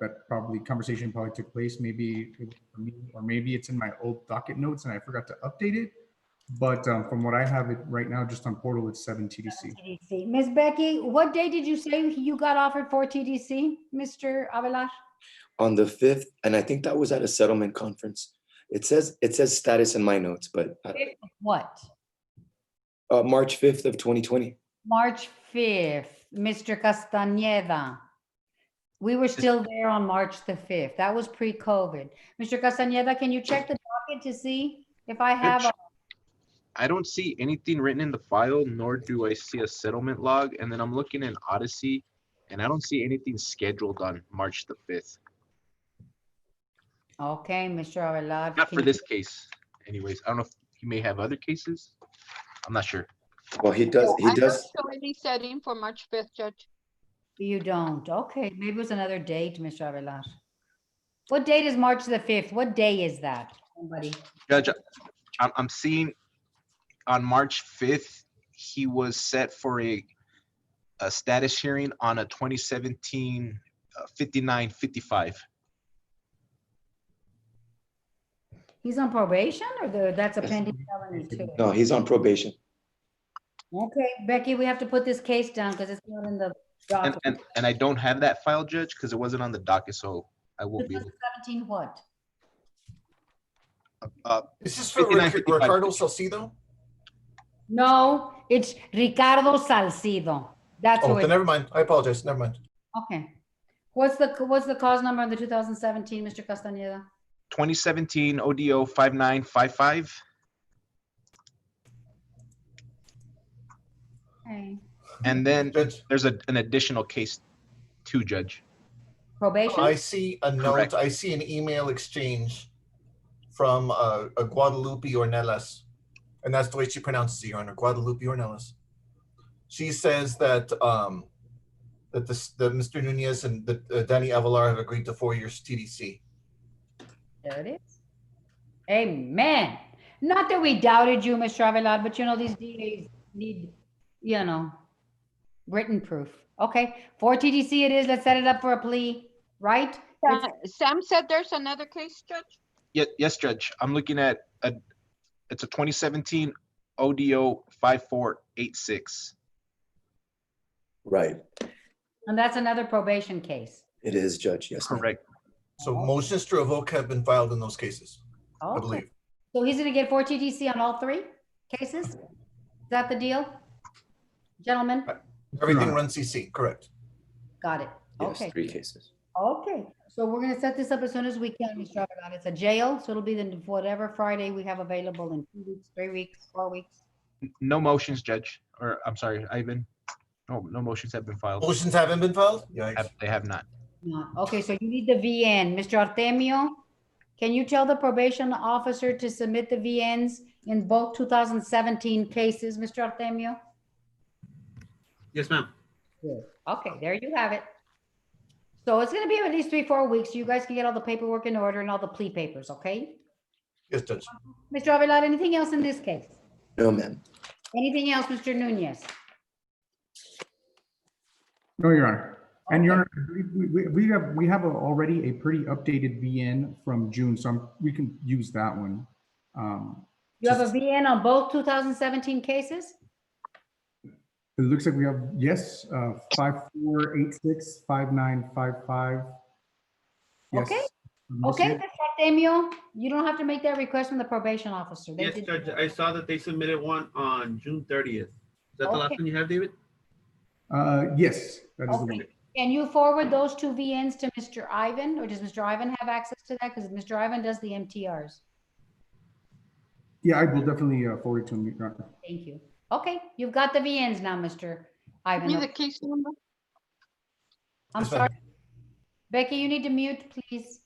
conversation probably took place. Maybe it was for me, or maybe it's in my old docket notes and I forgot to update it. But from what I have it right now, just on portal, it's 7 TDC. TDC. Ms. Becky, what day did you say you got offered for TDC, Mr. Avelar? On the 5th, and I think that was at a settlement conference. It says status in my notes, but what? March 5th of 2020. March 5th, Mr. Castañeda. We were still there on March the 5th. That was pre-COVID. Mr. Castañeda, can you check the docket to see if I have I don't see anything written in the file, nor do I see a settlement log. And then I'm looking in Odyssey, and I don't see anything scheduled on March the 5th. Okay, Mr. Avelar. Not for this case. Anyways, I don't know if he may have other cases. I'm not sure. Well, he does. I don't show any setting for March 5th, Judge. You don't. Okay, maybe it was another date, Mr. Avelar. What date is March the 5th? What day is that? Somebody. Judge, I'm seeing on March 5th, he was set for a a status hearing on a 2017 5955. He's on probation or that's a pending felony too? No, he's on probation. Okay, Becky, we have to put this case down because it's not in the docket. And I don't have that file, Judge, because it wasn't on the docket, so I won't be able. 2017 what? Is this for Ricardo Salcido? No, it's Ricardo Salcido. That's Oh, who then never mind. I apologize. Never mind. Okay. What's the cause number on the 2017, Mr. Castañeda? 2017 ODO 5955. Okay. And then there's an additional case too, Judge. Probation? I see a note. Correct. I see an email exchange from a Guadalupe Ornelas, and that's the way she pronounces it, Your Honor, Guadalupe Ornelas. She says that that Mr. Nunez and Danny Avalar have agreed to 4 years TDC. There it is. Amen. Not that we doubted you, Mr. Avelar, but you know, these DAs need, you know, written proof. Okay, 4 TDC it is. Let's set it up for a plea, right? Sam said there's another case, Judge? Yes, Judge. I'm looking at it's a 2017 ODO 5486. Right. And that's another probation case. It is, Judge. Yes. Correct. So motions to revoke have been filed in those cases, I believe. So he's going to get 4 TDC on all 3 cases? Is that the deal? Gentlemen? Everything runs CC, correct. Got it. Yes, Okay. 3 cases. Okay. So we're going to set this up as soon as we can, Mr. Avelar. It's a jail, so it'll be the whatever Friday we have available in 2 weeks, 3 weeks, 4 weeks. No motions, Judge. Or I'm sorry, Ivan. No motions have been filed. Motions haven't been filed? Yikes. They have not. No. Okay, so you need the VN. Mr. Artemio, can you tell the probation officer to submit the VNs in both 2017 cases, Mr. Artemio? Yes, ma'am. Good. Okay, there you have it. So it's going to be at least 3-4 weeks. So you guys can get all the paperwork in order and all the plea papers, okay? Yes, Judge. Mr. Avelar, anything else in this case? No, ma'am. Anything else, Mr. Nunez? No, Your Honor. And Your Honor, we have already a pretty updated VN from June, so we can use that one. You have a VN on both 2017 cases? It looks like we have, yes, 5486, 5955. Yes. Okay. Okay, Mr. Artemio, you don't have to make that request from the probation officer. They Yes, did- Judge. I saw that they submitted one on June 30th. Is that the last Okay. one you have, David? Yes, that is the Okay. one. Can you forward those 2 VNs to Mr. Ivan, or does Mr. Ivan have access to that? Because Mr. Ivan does the MTRs. Yeah, I will definitely forward it to him, Your Honor. Thank you. Okay, you've got the VNs now, Mr. Ivan. Give me the case number. I'm Yes, ma'am. sorry. Becky, you need to mute, please.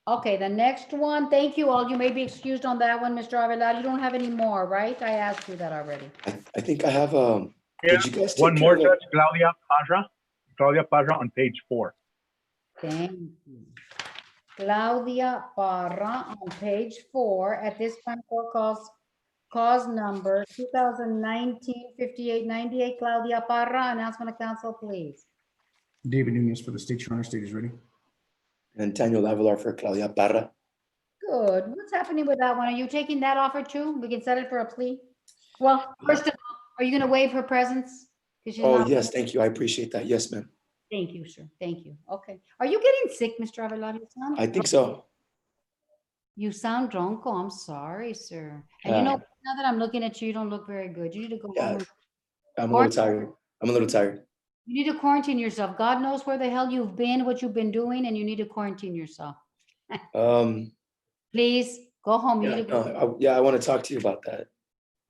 Okay, the next one, thank you all. You may be excused on that one, Mr. Avelar. You don't have any more, right? I asked you that already. I think I have did you guys take One care more, of the- Judge, Claudia Parra on page 4. Thank you. Claudia Parra on page 4 at this time for cause number 2019-5898. Claudia Parra, announcement of council, please. David Nunez for the state, Your Honor. State is ready. And Daniel Avalar for Claudia Parra. Good. What's happening with that one? Are you taking that offer too? We can set it for a plea. Well, first of all, are you going to waive her presence? 'Cause she's Oh, not- yes, thank you. I appreciate that. Yes, ma'am. Thank you, sir. Thank you. Okay. Are you getting sick, Mr. Avelar? You sound I think so. You sound drunk. I'm sorry, sir. And you know, Yeah. now that I'm looking at you, you don't look very good. You need to go Yeah. home. and- I'm a little tired. I'm a little tired. You need to quarantine yourself. God knows where the hell you've been, what you've been doing, and you need to quarantine yourself. Please go home. You Yeah, need to go. I want to talk to you about that.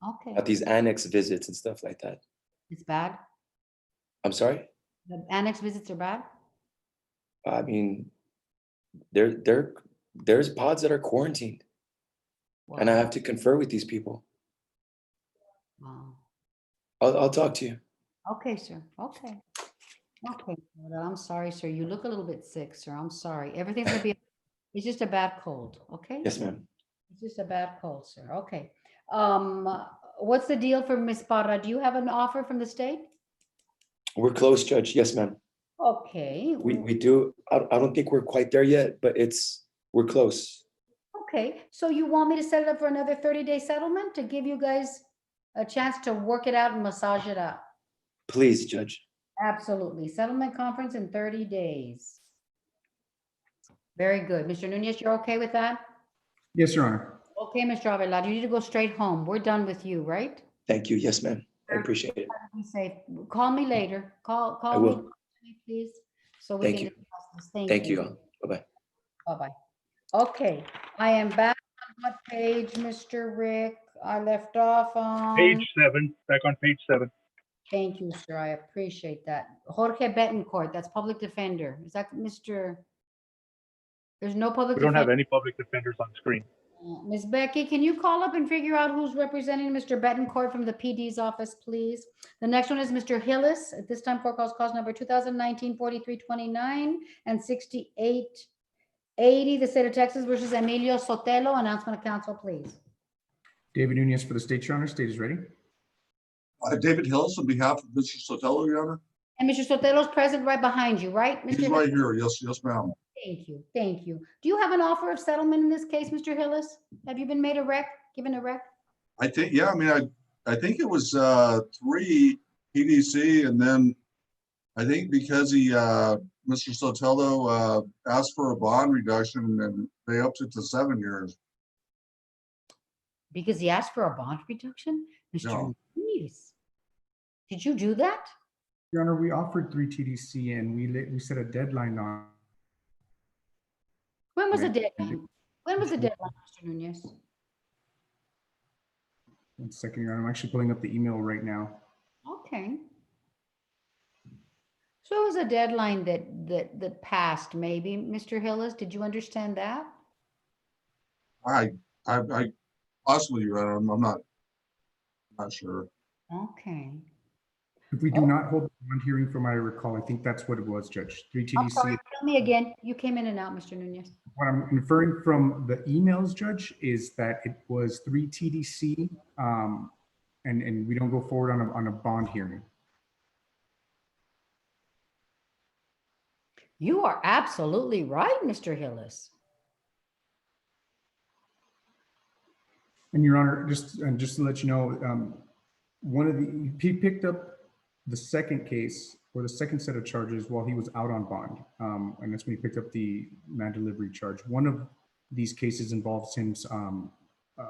Okay. About these annex visits and stuff like that. It's bad. I'm sorry. The annex visits are bad. I mean, there's pods that are quarantined, and I have to confer with these people. Wow. I'll talk to you. Okay, sir. Okay. Okay. Well, I'm sorry, sir. You look a little bit sick, sir. I'm sorry. Everything's gonna be, it's just a bad cold, okay? Yes, ma'am. It's just a bad cold, sir. Okay. what's the deal for Ms. Parra? Do you have an offer from the state? We're close, Judge. Yes, ma'am. Okay. We do. I don't think we're quite there yet, but we're close. Okay, so you want me to set it up for another 30-day settlement to give you guys a chance to work it out and massage it out? Please, Judge. Absolutely. Settlement conference in 30 days. Very good. Mr. Nunez, you're okay with that? Yes, Your Honor. Okay, Mr. Avelar, you need to go straight home. We're done with you, right? Thank you. Yes, ma'am. I appreciate it. Be safe. Call me later. Call I me, will. please. So we Thank can you. discuss this. Thank you. Bye-bye. Bye-bye. Okay, I am back on what page, Mr. Rick? I left off on. Page 7, back on page 7. Thank you, sir. I appreciate that. Jorge Betancourt, that's public defender. Is that Mr.? There's no public. We don't have defender. any public defenders on screen. Ms. Becky, can you call up and figure out who's representing Mr. Betancourt from the PD's office, please? The next one is Mr. Hillis. At this time, court calls cause number 2019-4329 and 6880, the state of Texas versus Emilio Sotelo. Announcement of council, please. David Nunez for the state, Your Honor. State is ready. David Hills on behalf of Mr. Sotelo, Your Honor. And Mr. Sotelo's present right behind you, right? He's Mr. right Hillis? here. Yes, ma'am. Thank you. Thank you. Do you have an offer of settlement in this case, Mr. Hillis? Have you been made a rec, given a rec? I think, yeah, I mean, I think it was 3 PDC, and then I think because Mr. Sotelo asked for a bond reduction and they upped it to 7 years. Because he asked for a bond reduction? Mr. Nunez, did you do that? Your Honor, we offered 3 TDC and we set a deadline on. When was the deadline? When was the deadline, Mr. Nunez? 1 second, Your Honor. I'm actually pulling up the email right now. Okay. So it was a deadline that passed, maybe, Mr. Hillis. Did you understand that? I possibly, Your Honor, I'm not sure. Okay. If we do not hold the bond hearing from what I recall, I think that's what it was, Judge. 3 I'm TDC. sorry, tell me again. You came in and out, Mr. Nunez. What I'm inferring from the emails, Judge, is that it was 3 TDC, and we don't go forward on a bond hearing. You are absolutely right, Mr. Hillis. And Your Honor, just to let you know, he picked up the second case or the second set of charges while he was out on bond. And that's when he picked up the man delivery charge. One of these cases involves him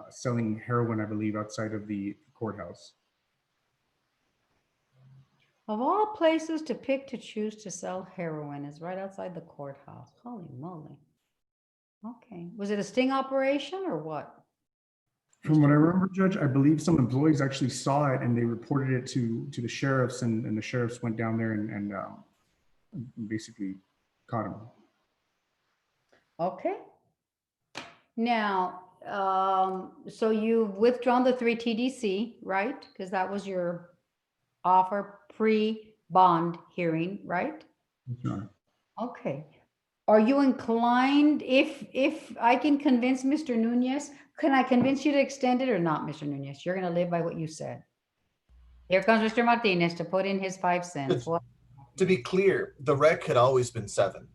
selling heroin, I believe, outside of the courthouse. Of all places to pick to choose to sell heroin is right outside the courthouse. Holy moly. Okay. Was it a sting operation or what? From what I remember, Judge, I believe some employees actually saw it and they reported it to the sheriffs, and the sheriffs went down there and basically caught him. Okay. Now, so you've withdrawn the 3 TDC, right? Because that was your offer pre-bond hearing, right? Sure. Okay. Are you inclined, if I can convince Mr. Nunez, can I convince you to extend it or not, Mr. Nunez? You're going to live by what you said. Here comes Mr. Martinez to put in his 5 cents. What? To be clear, the rec had always been 7.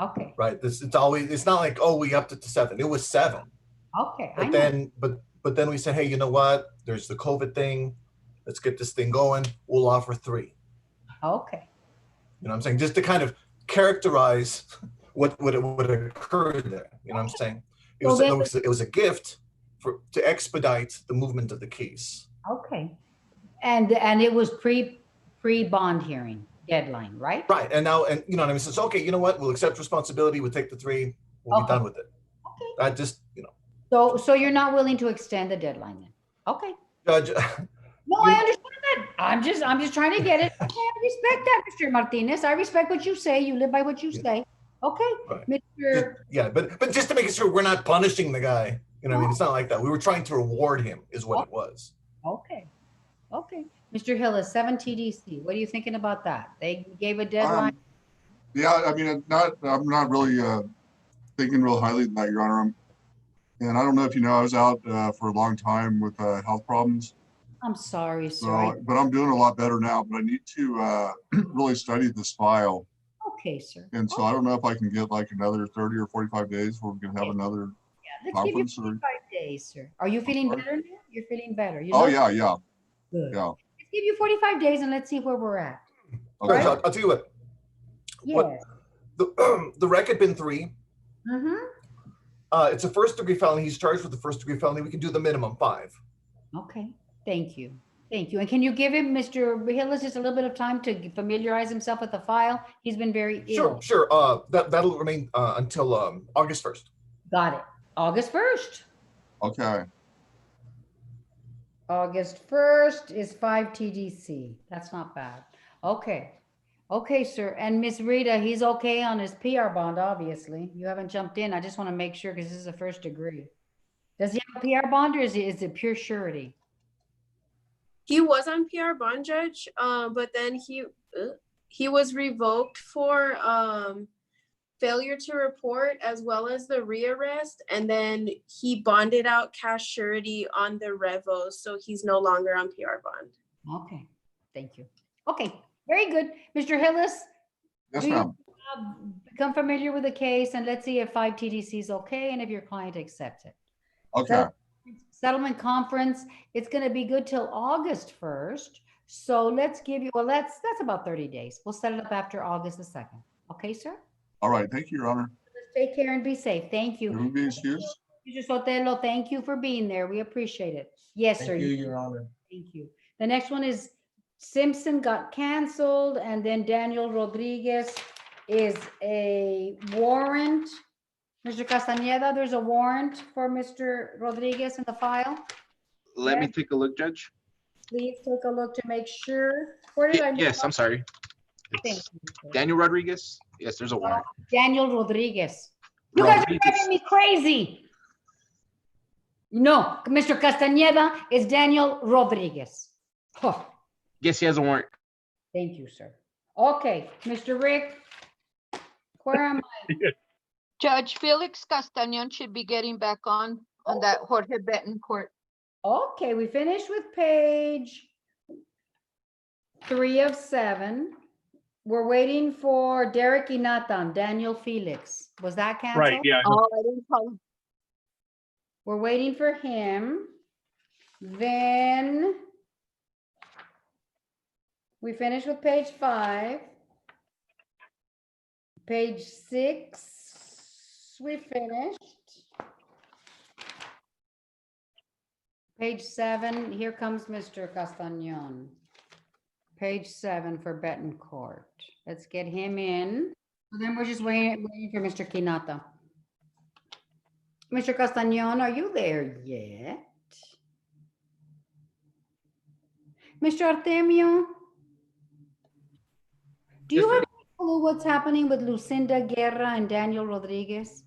Okay. Right. It's not like, oh, we upped it to 7. It was 7. Okay. But then we said, hey, you know what? There's the COVID thing. Let's get this thing going. We'll offer 3. Okay. You know what I'm saying? Just to kind of characterize what occurred there. You know what I'm saying? It was a gift to expedite the movement of the case. Okay. And it was pre-bond hearing deadline, right? Right. And now, and you know what I mean? So it's okay, you know what? We'll accept responsibility. We'll take the 3. We'll be done with it. Okay. I just, you know. So you're not willing to extend the deadline then? Okay. Judge. No, I understand that. I'm just trying to get it. Okay, I respect that, Mr. Martinez. I respect what you say. You live by what you say. Okay, right. Mr. Yeah, but just to make sure we're not punishing the guy. You know what I mean? It's not like that. We were trying to reward him is what it was. Okay. Okay. Mr. Hillis, 7 TDC. What are you thinking about that? They gave a deadline. Yeah, I mean, I'm not really thinking real highly of that, Your Honor. And I don't know if you know, I was out for a long time with health problems. I'm sorry, sir. So, but I'm doing a lot better now, but I need to really study this file. Okay, sir. And so I don't know if I can get like another 30 or 45 days where we can have another Yeah, let's give you conference. 45 days, sir. Are you feeling better now? You're feeling better. You Oh, know? yeah, yeah. Good. Yeah. Let's give you 45 days and let's see where we're at. Okay, Right? so I'll tell you what. Yes. The rec had been 3. Mm-hmm. It's a first-degree felony. He's charged with the first-degree felony. We can do the minimum 5. Okay. Thank you. Thank you. And can you give him, Mr. Hillis, just a little bit of time to familiarize himself with the file? He's been very ill. Sure. That'll remain until August 1st. Got it. August 1st. Okay. August 1st is 5 TDC. That's not bad. Okay. Okay, sir. And Miss Rita, he's okay on his PR bond, obviously. You haven't jumped in. I just want to make sure because this is a first degree. Does he have a PR bond or is it pure surety? He was on PR bond, Judge, but then he was revoked for failure to report as well as the rearrest, and then he bonded out cash surety on the revo, so he's no longer on PR bond. Okay, thank you. Okay, very good. Mr. Hillis? Yes, ma'am. Become familiar with the case and let's see if 5 TDC is okay and if your client accepts it. Okay. Settlement conference, it's going to be good till August 1st. So let's give you, well, that's about 30 days. We'll set it up after August the 2nd. Okay, sir? All right. Thank you, Your Honor. Take care and be safe. Thank you. Everyone be excused. Mr. Sotelo, thank you for being there. We appreciate it. Yes, sir. Thank you, Your Honor. Thank you. The next one is Simpson got canceled, and then Daniel Rodriguez is a warrant. Mr. Castañeda, there's a warrant for Mr. Rodriguez in the file. Let me Yes. take a look, Judge. Please take a look to make sure. Where did I? Yes, I'm sorry. Thank It's you. Daniel Rodriguez. Yes, there's a warrant. Daniel Rodriguez. You guys are driving me crazy. No, Mr. Castañeda is Daniel Rodriguez. Oh, Yes, he has a warrant. thank you, sir. Okay, Mr. Rick, where am I? Judge Felix Castañon should be getting back on that Jorge Betancourt. Okay, we finished with page 3 of 7. We're waiting for Derek Inatan, Daniel Felix. Was that canceled? Right, yeah. Oh, I didn't call him. We're waiting for him. Then we finished with page 5. Page 6, we finished. Page 7, here comes Mr. Castañon. Page 7 for Betancourt. Let's get him in. And then we're just waiting for Mr. Quinata. Mr. Castañon, are you there yet? Mr. Artemio? Do you have a clue what's happening with Lucinda Guerra and Daniel Rodriguez?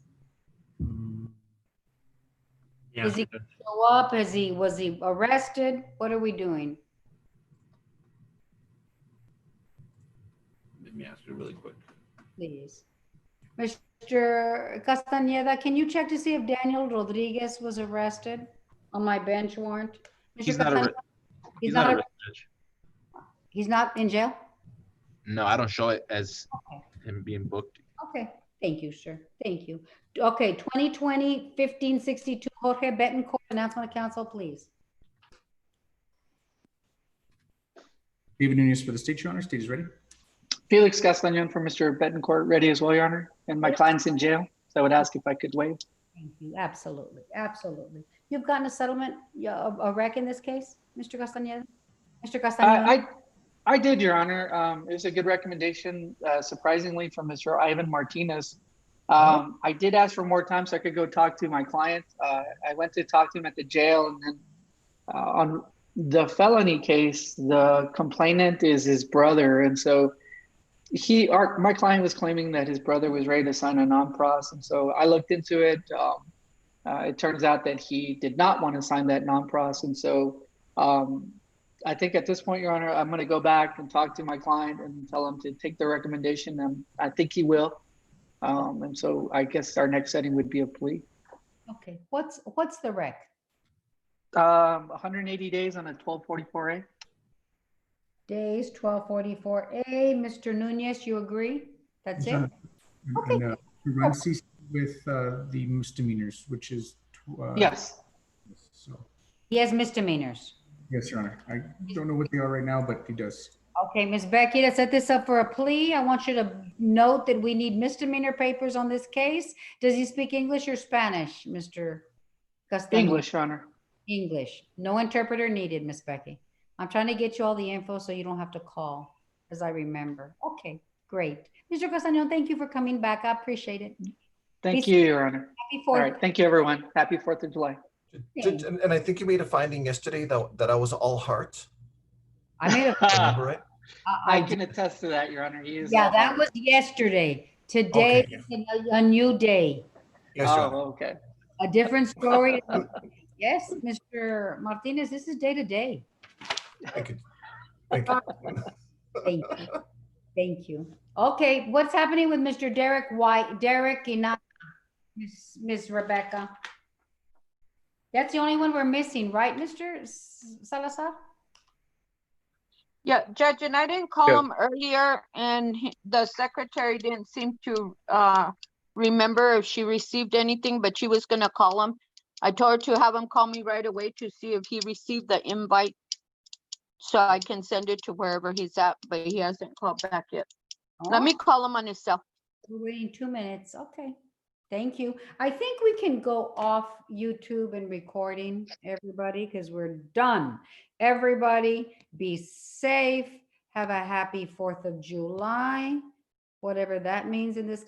Yeah. Is he gonna show up? Was he arrested? What are we doing? Let me ask you really quick. Please. Mr. Castañeda, can you check to see if Daniel Rodriguez was arrested on my bench warrant? Mr. He's not Castañeda, He's not arrested, Judge. He's not in jail? No, I don't show it as him being booked. Okay, thank you, sir. Thank you. Okay, 2020-1562, Jorge Betancourt, announcement of council, please. David Nunez for the state, Your Honor. State is ready. Felix Castañon for Mr. Betancourt, ready as well, Your Honor. And my client's in jail, so I would ask if I could waive. Thank you. Absolutely. Absolutely. You've gotten a settlement, a rec in this case, Mr. Castañeda? Mr. Castañeda? I did, Your Honor. It was a good recommendation, surprisingly, from Mr. Ivan Martinez. I did ask for more time so I could go talk to my client. I went to talk to him at the jail, and then on the felony case, the complainant is his brother, and so my client was claiming that his brother was ready to sign a non-pros, and so I looked into it. It turns out that he did not want to sign that non-pros, and so I think at this point, Your Honor, I'm going to go back and talk to my client and tell him to take the recommendation, and I think he will. And so I guess our next setting would be a plea. Okay, what's the rec? 180 days on a 1244A. Days, 1244A. Mr. Nunez, you agree? That's Yes, Your it? Honor. And parentheses with the misdemeanors, which is Yes. so. He has misdemeanors. Yes, Your Honor. I don't know what they are right now, but he does. Okay, Ms. Becky, to set this up for a plea, I want you to note that we need misdemeanor papers on this case. Does he speak English or Spanish, Mr. Castaño? English, Your Honor. English. No interpreter needed, Miss Becky. I'm trying to get you all the info so you don't have to call, as I remember. Okay, great. Mr. Castaño, thank you for coming back. I appreciate it. Thank Be you, safe. Your Honor. Happy All 4th. right. Thank you, everyone. Happy 4th of July. And I think you made a finding yesterday that I was all heart. I made a. Remember it? I can attest to that, Your Honor. He is Yeah, all that heart. was yesterday. Today Okay. is a new day. Yes, Your Honor. Oh, okay. A different story. Yes, Mr. Martinez, this is day to day. Thank you. Thank you. Thank you. Thank you. Okay, what's happening with Mr. Derek White, Derek Ina, Miss Rebecca? That's the only one we're missing, right, Mr. Salazar? Yeah, Judge, and I didn't call Yes. him earlier, and the secretary didn't seem to remember if she received anything, but she was gonna call him. I told her to have him call me right away to see if he received the invite, so I can send it to wherever he's at, but he hasn't called back yet. Let me call him on his cell. We're waiting 2 minutes. Okay. Thank you. I think we can go off YouTube and recording, everybody, because we're done. Everybody be safe. Have a happy 4th of July, whatever that means in this